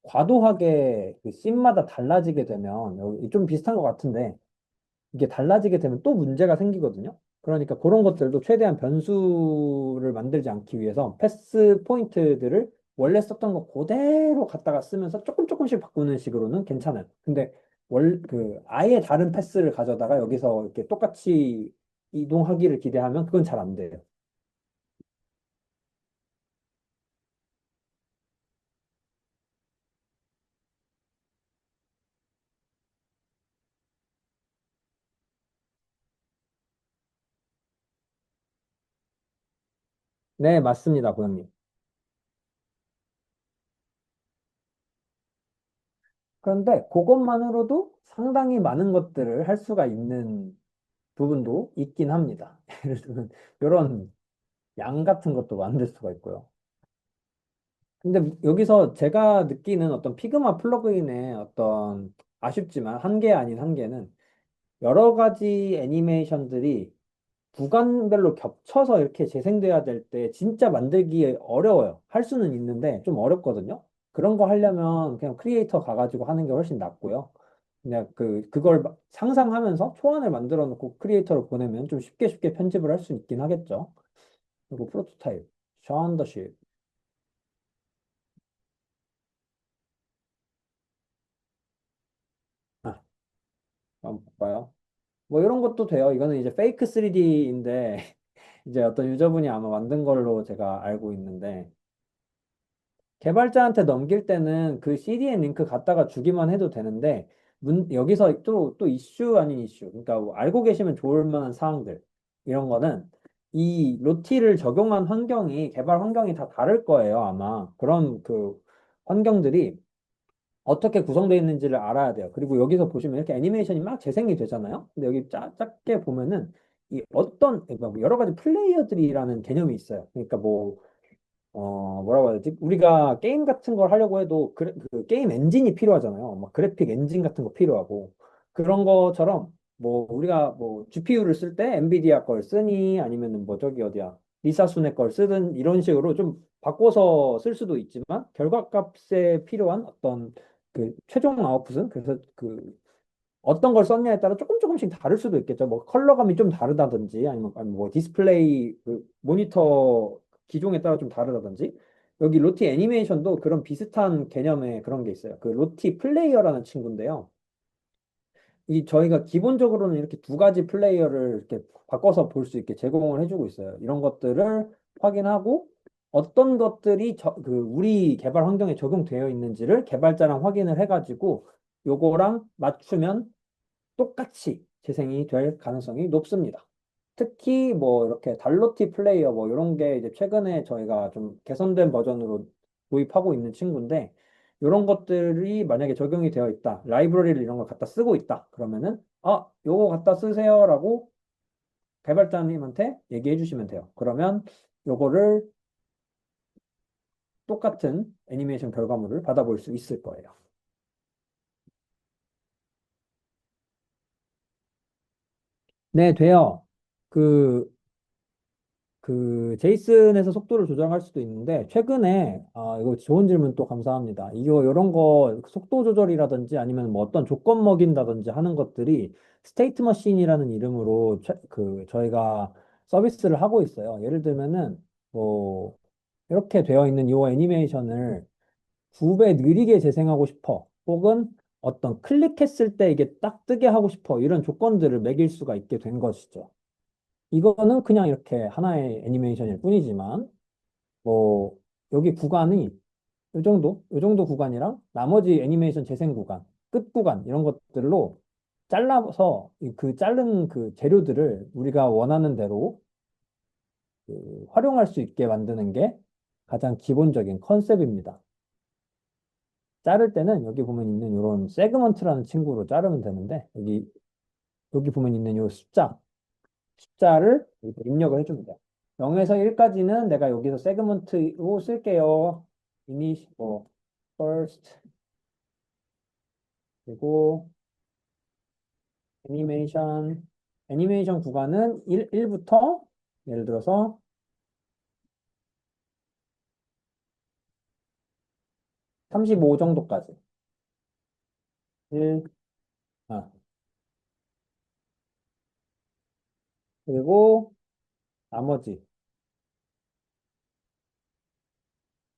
과도하게 그 씬마다 달라지게 되면 여기 좀 비슷한 것 같은데 이게 달라지게 되면 또 문제가 생기거든요. 그러니까 그런 것들도 최대한 변수를 만들지 않기 위해서 패스 포인트들을 원래 썼던 거 그대로 갖다가 쓰면서 조금 조금씩 바꾸는 식으로는 괜찮아요. 근데 아예 다른 패스를 가져다가 여기서 이렇게 똑같이 이동하기를 기대하면 그건 잘 안 돼요. 네, 맞습니다, 고객님. 그런데 그것만으로도 상당히 많은 것들을 할 수가 있는 부분도 있긴 합니다. 예를 들면 이런 양 같은 것도 만들 수가 있고요. 근데 여기서 제가 느끼는 어떤 피그마 플러그인의 어떤 아쉽지만 한계 아닌 한계는 여러 가지 애니메이션들이 구간별로 겹쳐서 이렇게 재생돼야 될 때 진짜 만들기 어려워요. 할 수는 있는데 좀 어렵거든요. 그런 거 하려면 그냥 크리에이터 가가지고 하는 게 훨씬 낫고요. 그냥 그걸 상상하면서 초안을 만들어 놓고 크리에이터로 보내면 좀 쉽게 쉽게 편집을 할 수 있긴 하겠죠. 그리고 프로토타입, 샤운더십. 아, 한번 볼까요? 뭐 이런 것도 돼요. 이거는 이제 페이크 3D인데 이제 어떤 유저분이 아마 만든 걸로 제가 알고 있는데 개발자한테 넘길 때는 그 CDN 링크 갖다가 주기만 해도 되는데 여기서 또 이슈 아닌 이슈 그러니까 뭐 알고 계시면 좋을 만한 사항들 이런 거는 이 로티를 적용한 환경이 개발 환경이 다 다를 거예요 아마 그런 그 환경들이 어떻게 구성되어 있는지를 알아야 돼요. 그리고 여기서 보시면 이렇게 애니메이션이 막 재생이 되잖아요. 근데 여기 작게 보면은 이 어떤 그러니까 뭐 여러 가지 플레이어들이라는 개념이 있어요. 그러니까 뭐 뭐라고 해야 되지? 우리가 게임 같은 걸 하려고 해도 그 게임 엔진이 필요하잖아요. 막 그래픽 엔진 같은 거 필요하고 그런 것처럼 뭐 우리가 뭐 GPU를 쓸 때 엔비디아 걸 쓰니 아니면은 뭐 저기 어디야 리사순의 걸 쓰든 이런 식으로 좀 바꿔서 쓸 수도 있지만 결과값에 필요한 어떤 그 최종 아웃풋은 그래서 그 어떤 걸 썼냐에 따라 조금씩 다를 수도 있겠죠. 뭐 컬러감이 좀 다르다든지 아니면 뭐 디스플레이 그 모니터 기종에 따라 좀 다르다든지 여기 로티 애니메이션도 그런 비슷한 개념의 그런 게 있어요. 그 로티 플레이어라는 친구인데요. 이 저희가 기본적으로는 이렇게 두 가지 플레이어를 이렇게 바꿔서 볼 수 있게 제공을 해주고 있어요. 이런 것들을 확인하고 어떤 것들이 그 우리 개발 환경에 적용되어 있는지를 개발자랑 확인을 해가지고 요거랑 맞추면 똑같이 재생이 될 가능성이 높습니다. 특히 뭐 이렇게 달로티 플레이어 뭐 이런 게 이제 최근에 저희가 좀 개선된 버전으로 도입하고 있는 친구인데 이런 것들이 만약에 적용이 되어 있다. 라이브러리를 이런 걸 갖다 쓰고 있다. 그러면은 요거 갖다 쓰세요라고 개발자님한테 얘기해 주시면 돼요. 그러면 요거를 똑같은 애니메이션 결과물을 받아볼 수 있을 거예요. 네, 돼요. 그 제이슨에서 속도를 조정할 수도 있는데 최근에 이거 좋은 질문 또 감사합니다. 이거 이런 거 속도 조절이라든지 아니면 뭐 어떤 조건 먹인다든지 하는 것들이 스테이트 머신이라는 이름으로 저희가 서비스를 하고 있어요. 예를 들면은 뭐 이렇게 되어 있는 이 애니메이션을 2배 느리게 재생하고 싶어. 혹은 어떤 클릭했을 때 이게 딱 뜨게 하고 싶어. 이런 조건들을 매길 수가 있게 된 것이죠. 이거는 그냥 이렇게 하나의 애니메이션일 뿐이지만, 뭐, 여기 구간이 요 정도 구간이랑 나머지 애니메이션 재생 구간, 끝 구간, 이런 것들로 잘라서 그 자른 그 재료들을 우리가 원하는 대로 활용할 수 있게 만드는 게 가장 기본적인 컨셉입니다. 자를 때는 여기 보면 있는 이런 세그먼트라는 친구로 자르면 되는데, 여기 보면 있는 이 숫자를 이렇게 입력을 해주면 돼요. 0에서 1까지는 내가 여기서 세그먼트로 쓸게요. 뭐, first, 그리고 애니메이션, 애니메이션 구간은 1부터 예를 들어서 35 정도까지. 1, 그리고 나머지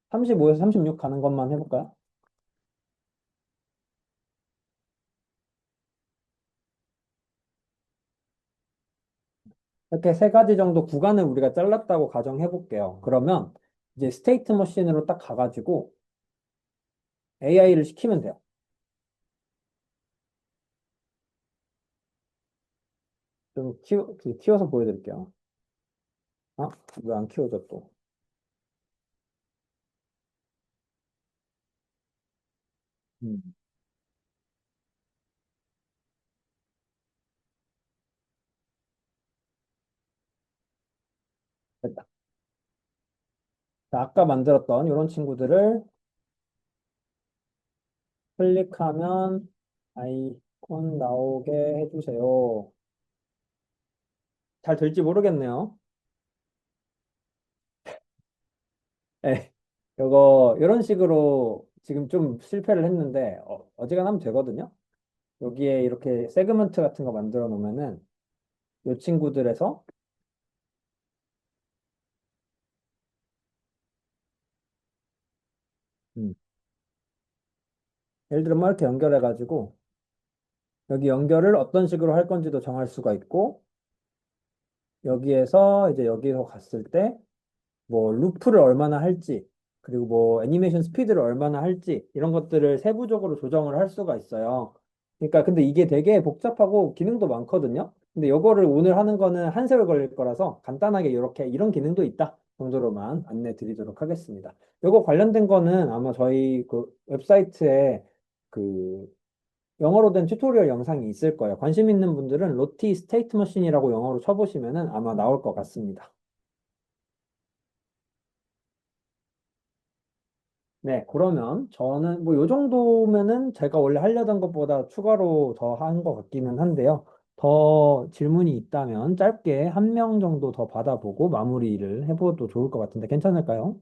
35에서 36 가는 것만 해볼까요? 이렇게 세 가지 정도 구간을 우리가 잘랐다고 가정해 볼게요. 그러면 이제 스테이트 머신으로 딱 가가지고 AI를 시키면 돼요. 좀 키워서 보여드릴게요. 왜 안 키워져 또? 음, 됐다. 자, 아까 만들었던 이런 친구들을 클릭하면 아이콘 나오게 해주세요. 잘 될지 모르겠네요. 네, 이런 식으로 지금 좀 실패를 했는데, 어지간하면 되거든요. 여기에 이렇게 세그먼트 같은 거 만들어 놓으면은 이 친구들에서 음, 예를 들어 뭐 이렇게 연결해가지고 여기 연결을 어떤 식으로 할 건지도 정할 수가 있고, 여기에서 이제 여기서 갔을 때, 뭐 루프를 얼마나 할지, 그리고 뭐 애니메이션 스피드를 얼마나 할지, 이런 것들을 세부적으로 조정을 할 수가 있어요. 그러니까 근데 이게 되게 복잡하고 기능도 많거든요. 근데 요거를 오늘 하는 거는 한 세월 걸릴 거라서 간단하게 이렇게 이런 기능도 있다 정도로만 안내 드리도록 하겠습니다. 요거 관련된 거는 아마 저희 그 웹사이트에 그 영어로 된 튜토리얼 영상이 있을 거예요. 관심 있는 분들은 로티 스테이트 머신이라고 영어로 쳐보시면은 아마 나올 것 같습니다. 네, 그러면 저는 뭐 요 정도면은 제가 원래 하려던 것보다 추가로 더 한 것 같기는 한데요. 더 질문이 있다면 짧게 한 명 정도 더 받아보고 마무리를 해봐도 좋을 것 같은데 괜찮을까요?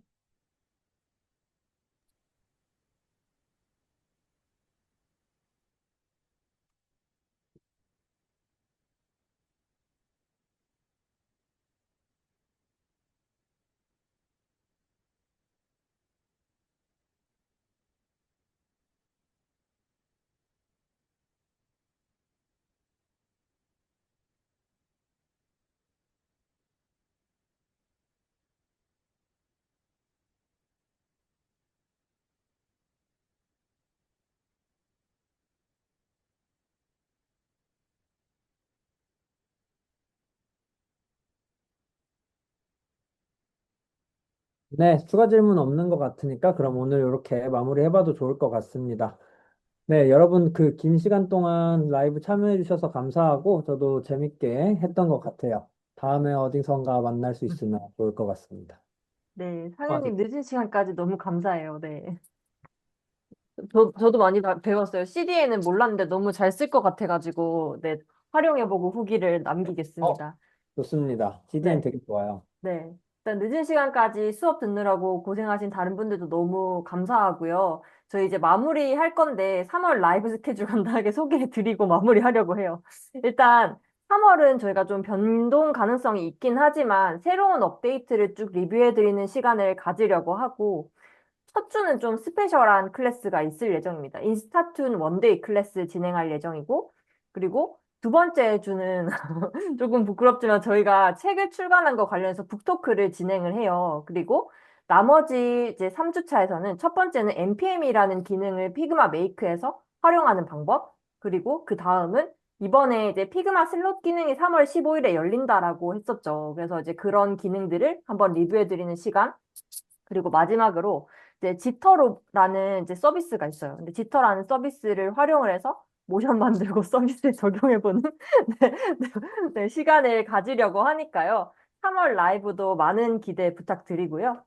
네, 추가 질문 없는 것 같으니까 그럼 오늘 이렇게 마무리해봐도 좋을 것 같습니다. 네, 여러분 그 긴 시간 동안 라이브 참여해 주셔서 감사하고 저도 재밌게 했던 것 같아요. 다음에 어디선가 만날 수 있으면 좋을 것 같습니다. 네, 아, 상현님 늦은 시간까지 너무 감사해요. 네. 저도 많이 배웠어요. CD에는 몰랐는데 너무 잘 쓸 것 같아가지고, 네, 활용해보고 후기를 어, 남기겠습니다. 좋습니다. CDN 네, 되게 좋아요. 네. 일단 늦은 시간까지 수업 듣느라고 고생하신 다른 분들도 너무 감사하고요. 저희 이제 마무리 할 건데 3월 라이브 스케줄 간단하게 소개해드리고 마무리하려고 해요. 일단 3월은 저희가 좀 변동 가능성이 있긴 하지만 새로운 업데이트를 쭉 리뷰해드리는 시간을 가지려고 하고 첫 주는 좀 스페셜한 클래스가 있을 예정입니다. 인스타툰 원데이 클래스 진행할 예정이고, 그리고 두 번째 주는 조금 부끄럽지만 저희가 책을 출간한 거 관련해서 북토크를 진행을 해요. 그리고 나머지 이제 3주차에서는 첫 번째는 NPM이라는 기능을 피그마 메이크에서 활용하는 방법, 그리고 그 다음은 이번에 이제 피그마 슬롯 기능이 3월 15일에 열린다라고 했었죠. 그래서 이제 그런 기능들을 한번 리뷰해드리는 시간, 그리고 마지막으로 이제 지터로라는 이제 서비스가 있어요. 근데 지터라는 서비스를 활용을 해서 모션 만들고 서비스에 적용해보는 네, 네, 네, 시간을 가지려고 하니까요. 3월 라이브도 많은 기대 부탁드리고요.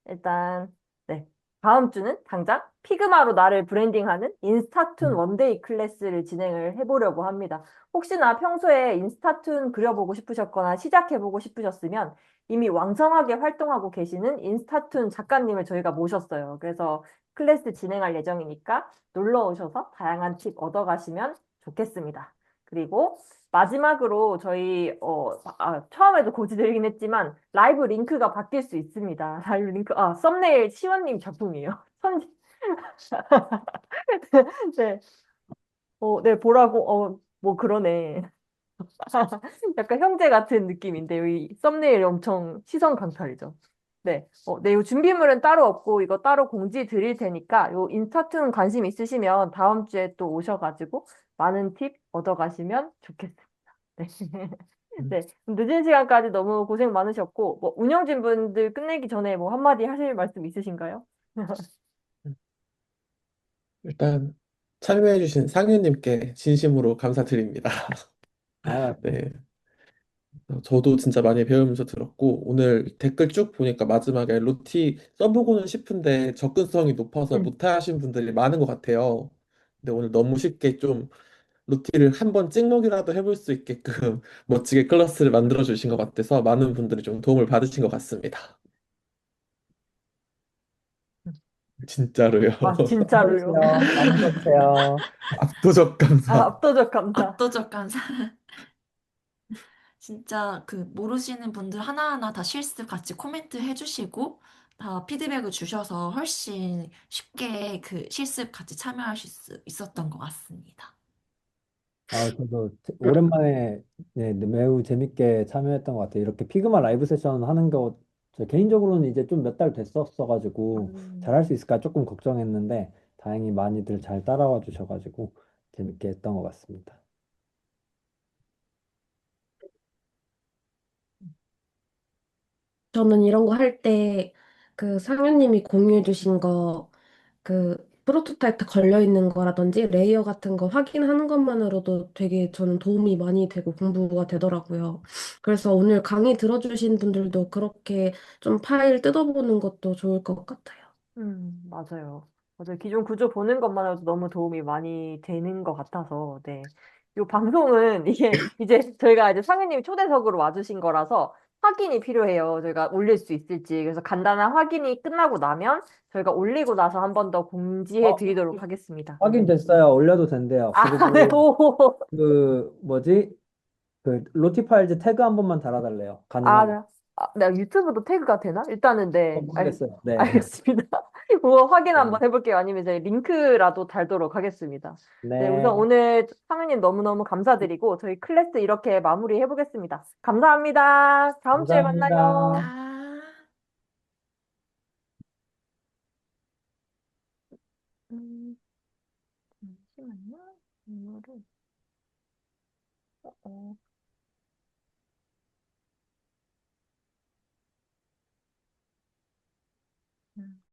일단 네. 다음 주는 당장 피그마로 나를 브랜딩하는 인스타툰 음. 원데이 클래스를 진행을 해보려고 합니다. 혹시나 평소에 인스타툰 그려보고 싶으셨거나 시작해보고 싶으셨으면 이미 왕성하게 활동하고 계시는 인스타툰 작가님을 저희가 모셨어요. 그래서 클래스 진행할 예정이니까 놀러 오셔서 다양한 팁 얻어가시면 좋겠습니다. 그리고 마지막으로 저희 처음에도 고지드리긴 했지만 라이브 링크가 바뀔 수 있습니다. 라이브 링크 썸네일 시원님 작품이에요. 네, 네 보라고 뭐 그러네. 약간 형제 같은 느낌인데 이 썸네일 엄청 시선 강탈이죠. 네, 네, 이 준비물은 따로 없고 이거 따로 공지 드릴 테니까 요 인스타툰 관심 있으시면 다음 주에 또 오셔가지고 많은 팁 얻어가시면 좋겠습니다. 네. 네. 늦은 시간까지 너무 고생 많으셨고, 뭐, 운영진 분들 끝내기 전에 뭐 한마디 하실 말씀 있으신가요? 음. 일단 참여해주신 상윤님께 진심으로 감사드립니다. 아, 네, 저도 진짜 많이 배우면서 들었고 오늘 댓글 쭉 보니까 마지막에 로티 써보고는 싶은데 접근성이 높아서 못하신 분들이 많은 것 같아요. 근데 오늘 너무 쉽게 좀 로티를 한번 찍먹이라도 해볼 수 있게끔 멋지게 클래스를 만들어 주신 것 같아서 많은 분들이 좀 도움을 받으신 것 같습니다. 진짜로요. 진짜로요. 수고하세요. 다음에 또 봬요. 압도적 감사. 압도적 감사. 압도적 감사. 진짜 그 모르시는 분들 하나하나 다 실습 같이 코멘트 해주시고 다 피드백을 주셔서 훨씬 쉽게 그 실습 같이 참여하실 수 있었던 것 같습니다. 저도 오랜만에 매우 재밌게 참여했던 것 같아요. 이렇게 피그마 라이브 세션 하는 거, 저 개인적으로는 이제 좀 몇 달 됐었어가지고 잘할 수 있을까 조금 걱정했는데 다행히 많이들 잘 따라와 주셔가지고 재밌게 했던 것 같습니다. 저는 이런 거 할 때 그 상현님이 공유해 주신 거 그 프로토타입 걸려 있는 거라든지 레이어 같은 거 확인하는 것만으로도 되게 저는 도움이 많이 되고 공부가 되더라고요. 그래서 오늘 강의 들어주신 분들도 그렇게 좀 파일 뜯어보는 것도 좋을 것 같아요. 맞아요. 맞아요. 기존 구조 보는 것만으로도 너무 도움이 많이 되는 것 같아서, 네. 이 방송은 이게 이제 저희가 이제 상현님이 초대석으로 와주신 거라서 확인이 필요해요. 저희가 올릴 수 있을지. 그래서 간단한 확인이 끝나고 나면 저희가 올리고 나서 한 번 더 공지해 어, 드리도록 하겠습니다. 확인됐어요. 올려도 된대요. 아, 네, 그리고 오. 그 뭐지? 그 로티 파일즈 태그 한 번만 달아달래요. 아, 가능하면. 네. 네, 유튜브도 태그가 되나? 일단은 네, 모르겠어요. 네. 알겠습니다. 그거 확인 네. 한번 해볼게요. 아니면 저희 링크라도 달도록 하겠습니다. 네, 우선 네. 오늘 상은님 너무너무 감사드리고 저희 클래스 이렇게 마무리 해보겠습니다. 감사합니다. 다음 주에 만나요. 감사합니다. 아. 음, 잠시만요. 이거를, 어, 음.